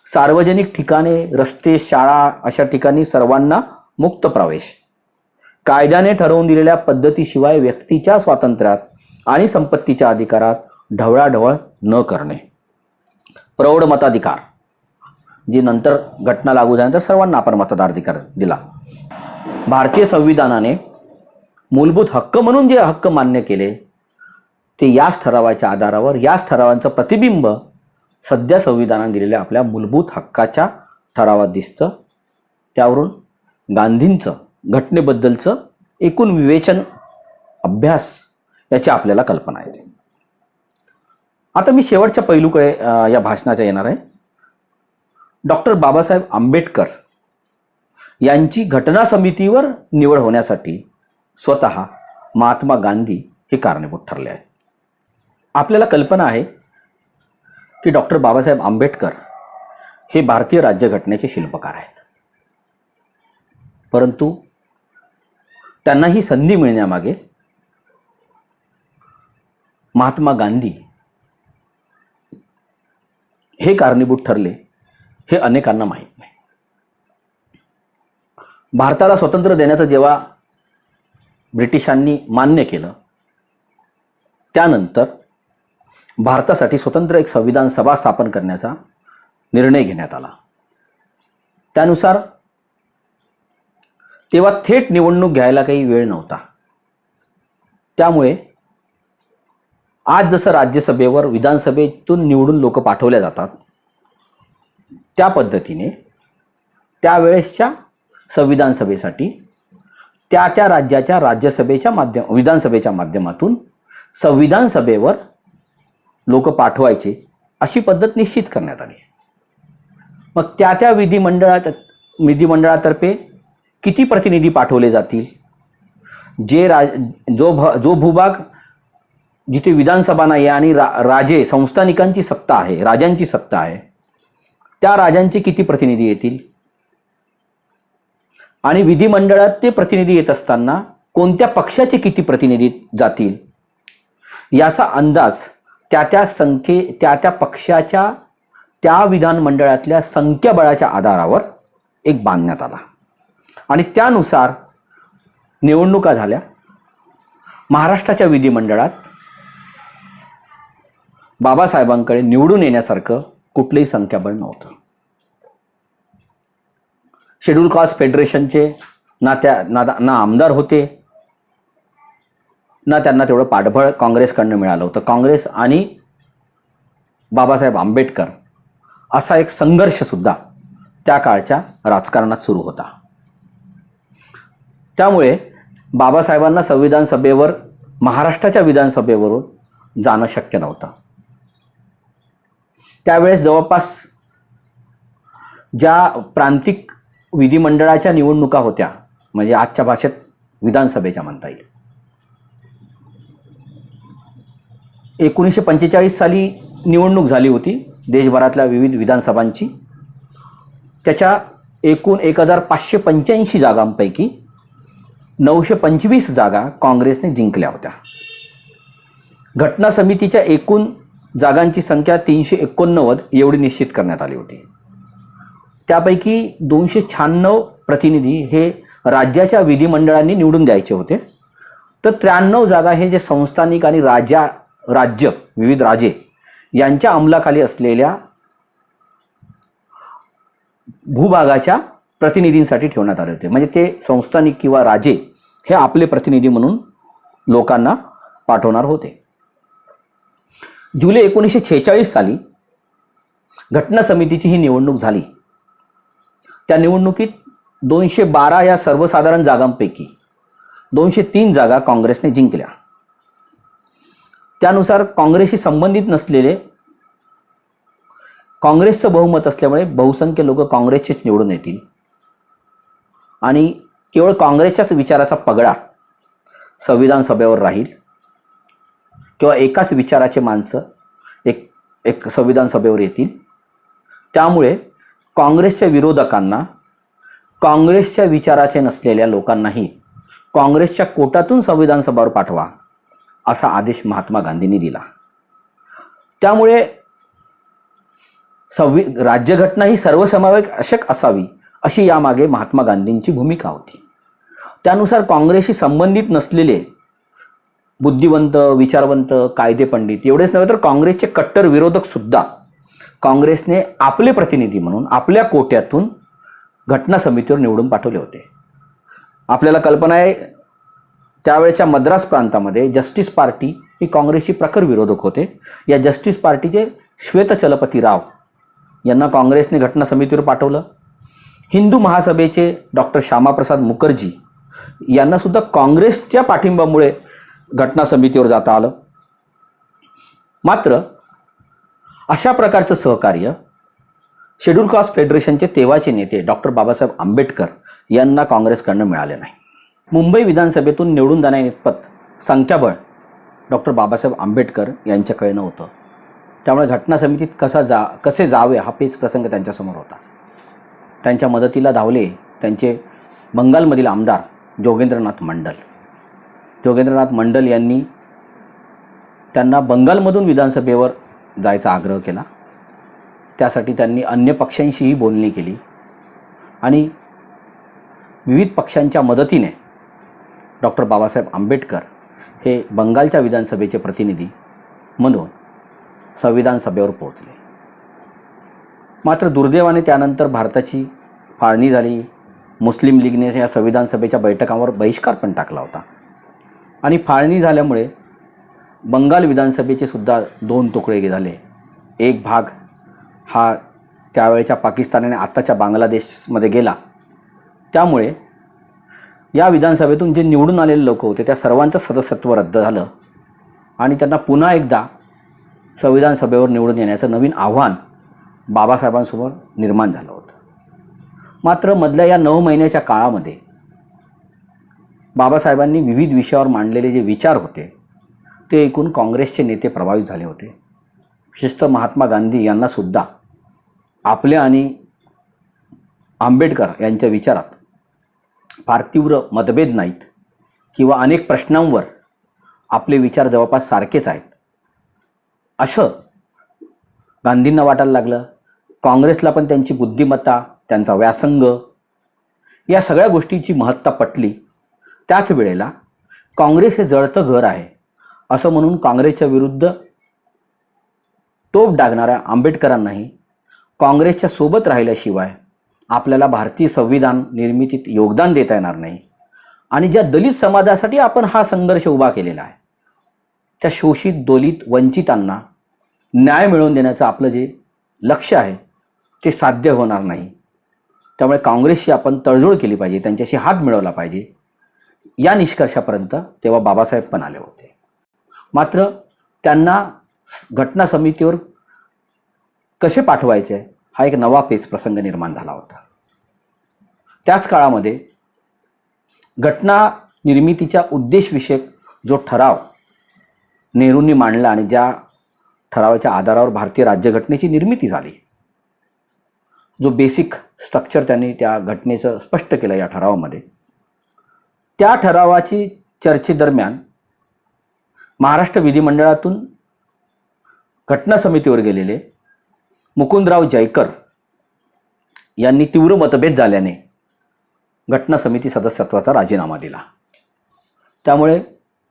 सार्वजनिक ठिकाणे, रस्ते, शाळा अशा ठिकाणी सर्वांना मुक्त प्रवेश, कायद्याने ठरवून दिलेल्या पद्धतीशिवाय व्यक्तीच्या स्वातंत्र्यात आणि संपत्तीच्या अधिकारात ढवळाढवळ न करणे, प्रौढ मताधिकार, जे नंतर घटना लागू झाल्यानंतर सर्वांना आपण मतदाराधिकार दिला. भारतीय संविधानाने मूलभूत हक्क म्हणून जे हक्क मान्य केले ते याच ठरावाच्या आधारावर, याच ठरावांचं प्रतिबिंब सध्या संविधानाने दिलेल्या आपल्या मूलभूत हक्काच्या ठरावात दिसतं. त्यावरून गांधींचं घटनेबद्दलचं एकूण विवेचन, अभ्यास याची आपल्याला कल्पना येते. आता मी शेवटच्या पैलूकडे या भाषणाच्या येणार आहे. डॉक्टर बाबासाहेब आंबेडकर यांची घटना समितीवर निवड होण्यासाठी स्वतः महात्मा गांधी हे कारणीभूत ठरले आहेत. आपल्याला कल्पना आहे की डॉक्टर बाबासाहेब आंबेडकर हे भारतीय राज्यघटनेचे शिल्पकार आहेत, परंतु त्यांना ही संधी मिळण्यामागे महात्मा गांधी हे कारणीभूत ठरले हे अनेकांना माहीत नाही. भारताला स्वातंत्र्य देण्याचं जेव्हा ब्रिटिशांनी मान्य केलं, त्यानंतर भारतासाठी स्वतंत्र एक संविधान सभा स्थापन करण्याचा निर्णय घेण्यात आला. त्यानुसार तेव्हा थेट निवडणूक घ्यायला काही वेळ नव्हता. त्यामुळे आज जसं राज्यसभेवर विधानसभेतून निवडून लोक पाठवल्या जातात, त्या पद्धतीने त्यावेळेसच्या संविधान सभेसाठी त्या राज्याच्या राज्यसभेच्या विधानसभेच्या माध्यमातून संविधान सभेवर लोक पाठवायचे अशी पद्धत निश्चित करण्यात आली. मग त्या विधिमंडळातर्फे किती प्रतिनिधी पाठवले जातील, जो भूभाग जिथे विधानसभा नाही आणि राजे संस्थानिकांची सत्ता आहे, राजांची सत्ता आहे, त्या राजांचे किती प्रतिनिधी येतील आणि विधिमंडळात ते प्रतिनिधी येत असताना कोणत्या पक्षाचे किती प्रतिनिधी जातील, याचा अंदाज त्या पक्षाच्या त्या विधानमंडळातल्या संख्याबळाच्या आधारावर एक बांधण्यात आला आणि त्यानुसार निवडणुका झाल्या. महाराष्ट्राच्या विधिमंडळात बाबासाहेबांकडे निवडून येण्यासारखं कुठलंही संख्याबळ नव्हतं. शेड्यूल कास्ट फेडरेशनचे ना आमदार होते, ना त्यांना तेवढं पाठबळ काँग्रेसकडनं मिळालं होतं. काँग्रेस आणि बाबासाहेब आंबेडकर असा एक संघर्षसुद्धा त्या काळच्या राजकारणात सुरू होता. त्यामुळे बाबासाहेबांना संविधान सभेवर, महाराष्ट्राच्या विधानसभेवरून जाणं शक्य नव्हतं. त्यावेळेस जवळपास ज्या प्रांतिक विधिमंडळाच्या निवडणुका होत्या, म्हणजे आजच्या भाषेत विधानसभेच्या म्हणता येईल, 1945 साली निवडणूक झाली होती देशभरातल्या विविध विधानसभांची. त्याच्या एकूण 1585 जागांपैकी 925 जागा काँग्रेसने जिंकल्या होत्या. घटना समितीच्या एकूण जागांची संख्या 389 एवढी निश्चित करण्यात आली होती. त्यापैकी 296 प्रतिनिधी हे राज्याच्या विधिमंडळांनी निवडून द्यायचे होते, तर 93 जागा हे जे संस्थानिक आणि विविध राजे यांच्या अंमलाखाली असलेल्या भूभागाच्या प्रतिनिधींसाठी ठेवण्यात आले होते. म्हणजे ते संस्थानिक किंवा राजे हे आपले प्रतिनिधी म्हणून लोकांना पाठवणार होते. जुलै 1946 साली घटना समितीची ही निवडणूक झाली. त्या निवडणुकीत 212 या सर्वसाधारण जागांपैकी 203 जागा काँग्रेसने जिंकल्या. त्यानुसार काँग्रेसशी संबंधित नसलेले, काँग्रेसचं बहुमत असल्यामुळे बहुसंख्य लोक काँग्रेसचेच निवडून येतील आणि केवळ काँग्रेसच्याच विचाराचा पगडा संविधान सभेवर राहील किंवा एकाच विचाराचे माणसं एक संविधान सभेवर येतील. त्यामुळे काँग्रेसच्या विरोधकांना, काँग्रेसच्या विचाराचे नसलेल्या लोकांनाही काँग्रेसच्या कोटातून संविधान सभेवर पाठवा असा आदेश महात्मा गांधींनी दिला. त्यामुळे राज्यघटना ही सर्वसमावेशक असावी अशी यामागे महात्मा गांधींची भूमिका होती. त्यानुसार काँग्रेसशी संबंधित नसलेले बुद्धिवंत, विचारवंत, कायदेपंडित एवढेच नव्हे तर काँग्रेसचे कट्टर विरोधक सुद्धा काँग्रेसने आपले प्रतिनिधी म्हणून आपल्या कोट्यातून घटना समितीवर निवडून पाठवले होते. आपल्याला कल्पना आहे, त्यावेळेच्या मद्रास प्रांतामध्ये जस्टिस पार्टी ही काँग्रेसची प्रखर विरोधक होते. या जस्टिस पार्टीचे श्वेतचलपती राव यांना काँग्रेसने घटना समितीवर पाठवलं. हिंदू महासभेचे डॉक्टर श्यामाप्रसाद मुखर्जी यांना सुद्धा काँग्रेसच्या पाठिंब्यामुळे घटना समितीवर जाता आलं. मात्र अशा प्रकारचं सहकार्य शेड्यूल कास्ट फेडरेशनचे तेव्हाचे नेते डॉक्टर बाबासाहेब आंबेडकर यांना काँग्रेसकडनं मिळाले नाही. मुंबई विधानसभेतून निवडून जाण्याइतपत संख्याबळ डॉक्टर बाबासाहेब आंबेडकर यांच्याकडे नव्हतं. त्यामुळे घटना समितीत कसे जावे हा पेच प्रसंग त्यांच्यासमोर होता. त्यांच्या मदतीला धावले त्यांचे बंगालमधील आमदार जोगेंद्रनाथ मंडल. जोगेंद्रनाथ मंडल यांनी त्यांना बंगालमधून विधानसभेवर जायचा आग्रह केला. त्यासाठी त्यांनी अन्य पक्षांशीही बोलणी केली आणि विविध पक्षांच्या मदतीने डॉक्टर बाबासाहेब आंबेडकर हे बंगालच्या विधानसभेचे प्रतिनिधी म्हणून संविधान सभेवर पोहोचले. मात्र दुर्दैवाने त्यानंतर भारताची फाळणी झाली. मुस्लिम लीगने या संविधान सभेच्या बैठकांवर बहिष्कार पण टाकला होता आणि फाळणी झाल्यामुळे बंगाल विधानसभेचे सुद्धा 2 तुकडे झाले. एक भाग हा त्यावेळेच्या पाकिस्तान आणि आत्ताच्या बांगलादेशमध्ये गेला. त्यामुळे या विधानसभेतून जे निवडून आलेले लोक होते त्या सर्वांचं सदस्यत्व रद्द झालं आणि त्यांना पुन्हा एकदा संविधान सभेवर निवडून येण्याचं नवीन आव्हान बाबासाहेबांसमोर निर्माण झालं होतं. मात्र मधल्या या 9 महिन्याच्या काळामध्ये बाबासाहेबांनी विविध विषयावर मांडलेले जे विचार होते ते ऐकून काँग्रेसचे नेते प्रभावित झाले होते. विशेषतः महात्मा गांधी यांना सुद्धा आपल्या आणि आंबेडकर यांच्या विचारात फार तीव्र मतभेद नाहीत किंवा अनेक प्रश्नांवर आपले विचार जवळपास सारखेच आहेत असं गांधींना वाटायला लागलं. काँग्रेसला पण त्यांची बुद्धिमत्ता, त्यांचा व्यासंग या सगळ्या गोष्टीची महत्ता पटली. त्याच वेळेला काँग्रेस हे जळतं घर आहे असं म्हणून काँग्रेसच्या विरुद्ध तोफ डागणाऱ्या आंबेडकरांनाही काँग्रेसच्या सोबत राहिल्याशिवाय आपल्याला भारतीय संविधान निर्मितीत योगदान देता येणार नाही. आणि ज्या दलित समाजासाठी आपण हा संघर्ष उभा केलेला आहे त्या शोषित, दलित, वंचितांना न्याय मिळवून देण्याचं आपलं जे लक्ष्य आहे ते साध्य होणार नाही. त्यामुळे काँग्रेसशी आपण तडजोड केली पाहिजे, त्यांच्याशी हात मिळवला पाहिजे या निष्कर्षापर्यंत तेव्हा बाबासाहेब पण आले होते. मात्र त्यांना घटना समितीवर कसे पाठवायचे हा एक नवा पेच प्रसंग निर्माण झाला होता. त्याच काळामध्ये घटना निर्मितीच्या उद्देशविषयक जो ठराव नेहरूंनी मांडला आणि ज्या ठरावाच्या आधारावर भारतीय राज्यघटनेची निर्मिती झाली, जो बेसिक स्ट्रक्चर त्यांनी त्या घटनेचं स्पष्ट केलं या ठरावामध्ये, त्या ठरावाची चर्चेदरम्यान महाराष्ट्र विधिमंडळातून घटना समितीवर गेलेले मुकुंदराव जयकर यांनी तीव्र मतभेद झाल्याने घटना समिती सदस्यत्वाचा राजीनामा दिला. त्यामुळे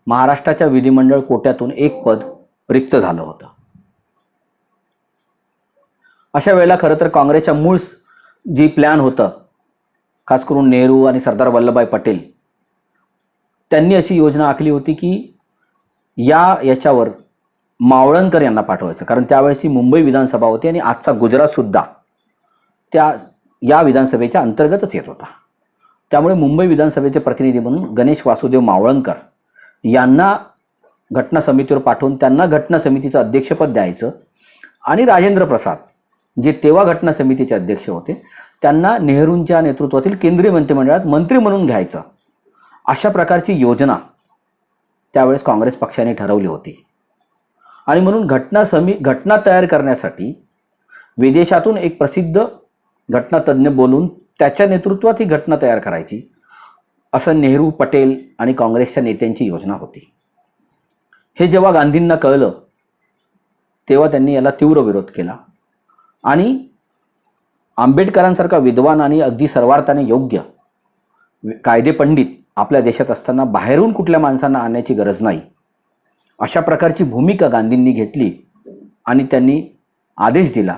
महाराष्ट्राच्या विधिमंडळ कोट्यातून एक पद रिक्त झालं होतं. अशा वेळेला खरं तर काँग्रेसच्या मूळ जी प्लॅन होतं, खास करून नेहरू आणि सरदार वल्लभभाई पटेल, त्यांनी अशी योजना आखली होती की याच्यावर मावळणकर यांना पाठवायचं. कारण त्यावेळेसची मुंबई विधानसभा होती आणि आजचा गुजरातसुद्धा या विधानसभेच्या अंतर्गतच येत होता. त्यामुळे मुंबई विधानसभेचे प्रतिनिधी म्हणून गणेश वासुदेव मावळणकर यांना घटना समितीवर पाठवून त्यांना घटना समितीचं अध्यक्षपद द्यायचं आणि राजेंद्र प्रसाद जे तेव्हा घटना समितीचे अध्यक्ष होते त्यांना नेहरूंच्या नेतृत्वातील केंद्रीय मंत्रिमंडळात मंत्री म्हणून घ्यायचं, अशा प्रकारची योजना त्यावेळेस काँग्रेस पक्षाने ठरवली होती. आणि म्हणून घटना तयार करण्यासाठी विदेशातून एक प्रसिद्ध घटनातज्ञ बोलून त्याच्या नेतृत्वात ही घटना तयार करायची, असं नेहरू, पटेल आणि काँग्रेसच्या नेत्यांची योजना होती. हे जेव्हा गांधींना कळलं तेव्हा त्यांनी याला तीव्र विरोध केला आणि आंबेडकरांसारखा विद्वान आणि अगदी सर्वार्थाने योग्य कायदेपंडित आपल्या देशात असताना बाहेरून कुठल्या माणसांना आणण्याची गरज नाही, अशा प्रकारची भूमिका गांधींनी घेतली. आणि त्यांनी आदेश दिला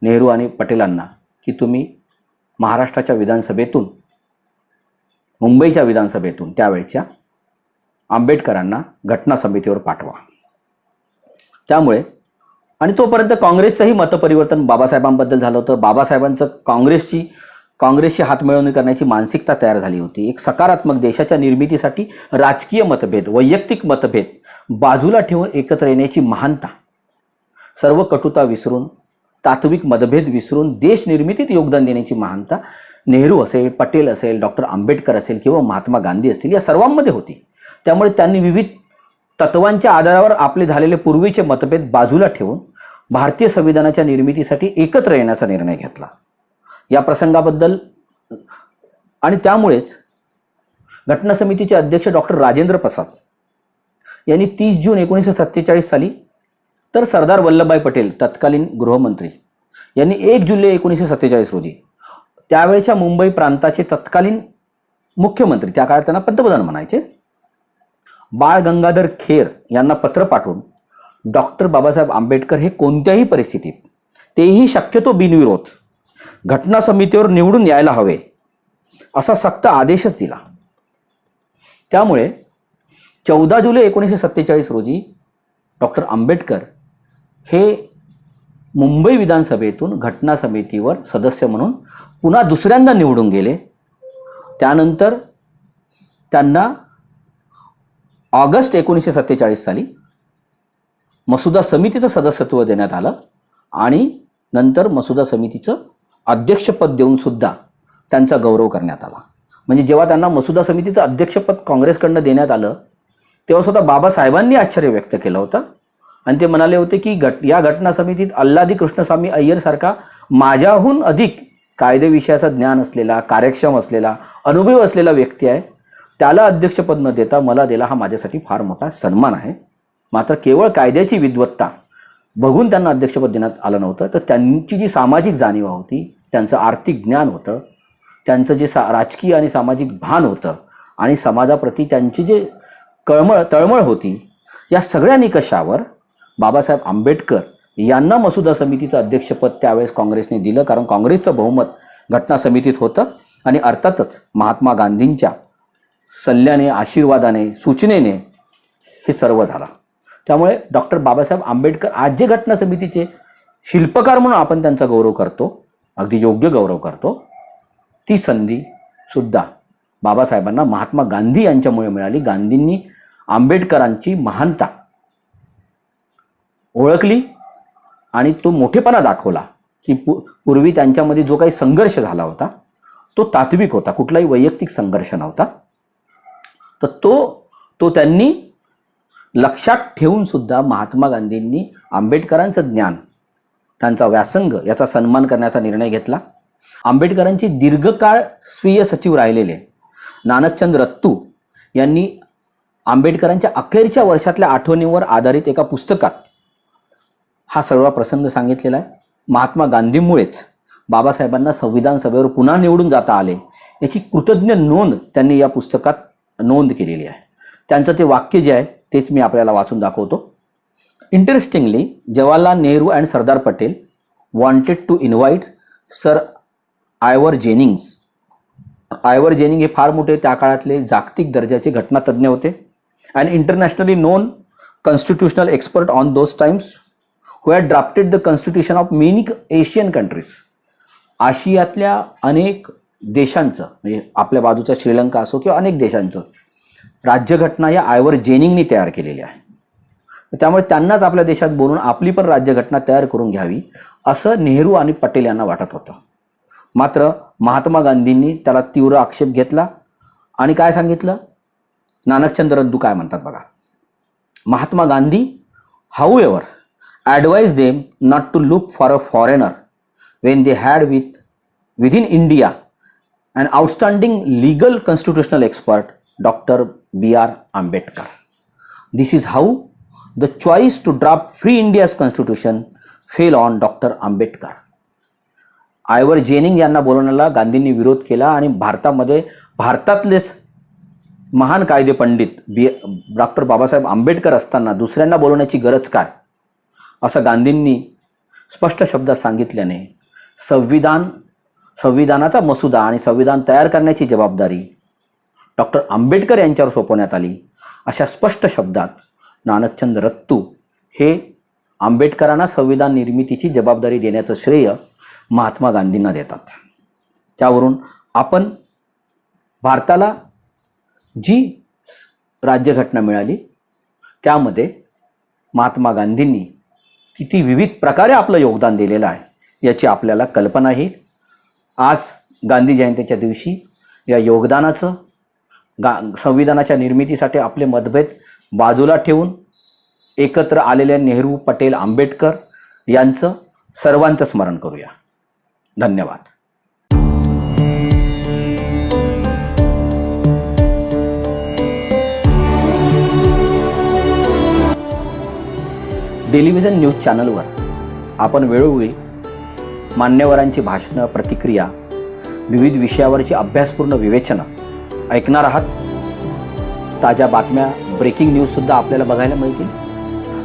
नेहरू आणि पटेलांना की तुम्ही महाराष्ट्राच्या विधानसभेतून, मुंबईच्या विधानसभेतून त्यावेळच्या आंबेडकरांना घटना समितीवर पाठवा. त्यामुळे आणि तोपर्यंत काँग्रेसचंही मतपरिवर्तन बाबासाहेबांबद्दल झालं होतं. बाबासाहेबांचं काँग्रेसशी हातमिळवणी करण्याची मानसिकता तयार झाली होती. एक सकारात्मक देशाच्या निर्मितीसाठी राजकीय मतभेद, वैयक्तिक मतभेद बाजूला ठेवून एकत्र येण्याची महानता, सर्व कटुता विसरून, तात्विक मतभेद विसरून देश निर्मितीत योगदान देण्याची महानता नेहरू असेल, पटेल असेल, डॉक्टर आंबेडकर असेल किंवा महात्मा गांधी असतील या सर्वांमध्ये होती. त्यामुळे त्यांनी विविध तत्वांच्या आधारावर आपले झालेले पूर्वीचे मतभेद बाजूला ठेवून भारतीय संविधानाच्या निर्मितीसाठी एकत्र येण्याचा निर्णय घेतला. या प्रसंगाबद्दल आणि त्यामुळेच घटना समितीचे अध्यक्ष डॉक्टर राजेंद्र प्रसाद यांनी 30 जून 1947 साली, तर सरदार वल्लभभाई पटेल तत्कालीन गृहमंत्री यांनी 1 जुलै 1947 रोजी त्यावेळच्या मुंबई प्रांताचे तत्कालीन मुख्यमंत्री, त्या काळात त्यांना पंतप्रधान म्हणायचे, बाळ गंगाधर खेर यांना पत्र पाठवून डॉक्टर बाबासाहेब आंबेडकर हे कोणत्याही परिस्थितीत, तेही शक्यतो बिनविरोध, घटना समितीवर निवडून यायला हवे असा सक्त आदेशच दिला. त्यामुळे 14 जुलै 1947 रोजी डॉक्टर आंबेडकर हे मुंबई विधानसभेतून घटना समितीवर सदस्य म्हणून पुन्हा दुसऱ्यांदा निवडून गेले. त्यानंतर त्यांना ऑगस्ट 1947 साली मसुदा समितीचं सदस्यत्व देण्यात आलं आणि नंतर मसुदा समितीचं अध्यक्षपद देऊन सुद्धा त्यांचा गौरव करण्यात आला. म्हणजे जेव्हा त्यांना मसुदा समितीचं अध्यक्षपद काँग्रेसकडनं देण्यात आलं तेव्हा स्वतः बाबासाहेबांनी आश्चर्य व्यक्त केलं होतं आणि ते म्हणाले होते की या घटना समितीत अल्लादी कृष्णस्वामी अय्यर सारखा माझ्याहून अधिक कायदे विषयाचं ज्ञान असलेला, कार्यक्षम असलेला, अनुभव असलेला व्यक्ती आहे, त्याला अध्यक्षपद न देता मला दिला हा माझ्यासाठी फार मोठा सन्मान आहे. मात्र केवळ कायद्याची विद्वत्ता बघून त्यांना अध्यक्षपद देण्यात आलं नव्हतं, तर त्यांची जी सामाजिक जाणीव होती, त्यांचं आर्थिक ज्ञान होतं, त्यांचं जे राजकीय आणि सामाजिक भान होतं आणि समाजाप्रती त्यांची जे तळमळ होती, या सगळ्या निकषावर बाबासाहेब आंबेडकर यांना मसुदा समितीचं अध्यक्षपद त्यावेळेस काँग्रेसने दिलं, कारण काँग्रेसचं बहुमत घटना समितीत होतं आणि अर्थातच महात्मा गांधींच्या सल्ल्याने, आशीर्वादाने, सूचनेने हे सर्व झालं. त्यामुळे डॉक्टर बाबासाहेब आंबेडकर आज जे घटना समितीचे शिल्पकार म्हणून आपण त्यांचा गौरव करतो, अगदी योग्य गौरव करतो, ती संधी सुद्धा बाबासाहेबांना महात्मा गांधी यांच्यामुळे मिळाली. गांधींनी आंबेडकरांची महानता ओळखली आणि तो मोठेपणा दाखवला की पूर्वी त्यांच्यामध्ये जो काही संघर्ष झाला होता तो तात्विक होता, कुठलाही वैयक्तिक संघर्ष नव्हता. तर तो त्यांनी लक्षात ठेवून सुद्धा महात्मा गांधींनी आंबेडकरांचं ज्ञान, त्यांचा व्यासंग याचा सन्मान करण्याचा निर्णय घेतला. आंबेडकरांची दीर्घकाळ स्वीय सचिव राहिलेले नानकचंद रत्तू यांनी आंबेडकरांच्या अखेरच्या वर्षातल्या आठवणींवर आधारित एका पुस्तकात हा सर्व प्रसंग सांगितलेला आहे. महात्मा गांधींमुळेच बाबासाहेबांना संविधान सभेवर पुन्हा निवडून जाता आले याची कृतज्ञ नोंद त्यांनी या पुस्तकात नोंद केलेली आहे. त्यांचं ते वाक्य जे आहे तेच मी आपल्याला वाचून दाखवतो. Interestingly, Jawaharlal Nehru and Sardar Patel wanted to invite sir Ivor Jennings. Ivor Jenning हे फार मोठे त्या काळातले जागतिक दर्जाचे घटनातज्ञ होते. And internationally known constitutional expert on those times who had drafted the constitution of many Asian countries. आशियातल्या अनेक देशांचं, म्हणजे आपल्या बाजूचा श्रीलंका असो किंवा अनेक देशांचं राज्यघटना या आयवर जेनिंगनी तयार केलेली आहे. त्यामुळे त्यांनाच आपल्या देशात बोलून आपली पण राज्यघटना तयार करून घ्यावी असं नेहरू आणि पटेल यांना वाटत होतं. मात्र महात्मा गांधींनी त्याला तीव्र आक्षेप घेतला आणि काय सांगितलं, नानकचंद रद्दू काय म्हणतात बघा. Mahatma Gandhi however advised them not to look for a foreigner when they had within India an outstanding legal constitutional expert, Dr. B.R. Ambedkar. This is how the choice to draft free India's constitution fell on Dr. Ambedkar. Ivor Jenning यांना बोलवण्याला गांधींनी विरोध केला आणि भारतातलेच महान कायदे Pandit doctor Babasaheb Ambedkar असताना दुसऱ्यांना बोलवण्याची गरज काय, असं गांधींनी स्पष्ट शब्दात सांगितल्याने संविधानाचा मसुदा आणि संविधान तयार करण्याची जबाबदारी डॉक्टर आंबेडकर यांच्यावर सोपवण्यात आली. अशा स्पष्ट शब्दात नानकचंद रत्तू हे आंबेडकरांना संविधान निर्मितीची जबाबदारी देण्याचं श्रेय महात्मा गांधींना देतात. त्यावरून आपण भारताला जी राज्यघटना मिळाली त्यामध्ये महात्मा गांधींनी किती विविध प्रकारे आपलं योगदान दिलेलं आहे याची आपल्याला कल्पना येईल. आज गांधी जयंतीच्या दिवशी या योगदानाचं संविधानाच्या निर्मितीसाठी आपले मतभेद बाजूला ठेवून एकत्र आलेल्या नेहरू, पटेल, आंबेडकर यांचं सर्वांचं स्मरण करूया. धन्यवाद. टेलिव्हिजन न्यूज चॅनलवर आपण वेळोवेळी मान्यवरांची भाषणं, प्रतिक्रिया, विविध विषयावरची अभ्यासपूर्ण विवेचनं ऐकणार आहात. ताज्या बातम्या, ब्रेकिंग न्यूजसुद्धा आपल्याला बघायला मिळतील.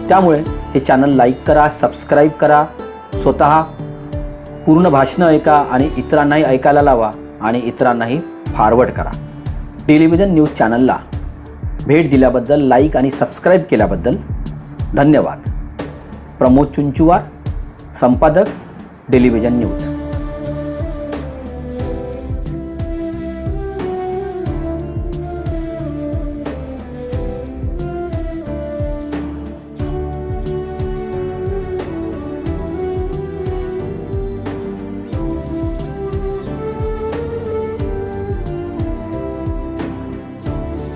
त्यामुळे हे चॅनल लाईक करा, सबस्क्राईब करा, स्वतः पूर्ण भाषणं ऐका आणि इतरांनाही ऐकायला लावा आणि इतरांनाही फॉरवर्ड करा. टेलिव्हिजन न्यूज चॅनलला भेट दिल्याबद्दल, लाईक आणि सबस्क्राईब केल्याबद्दल धन्यवाद. प्रमोद चुंचुवार, संपादक, टेलिव्हिजन न्यूज.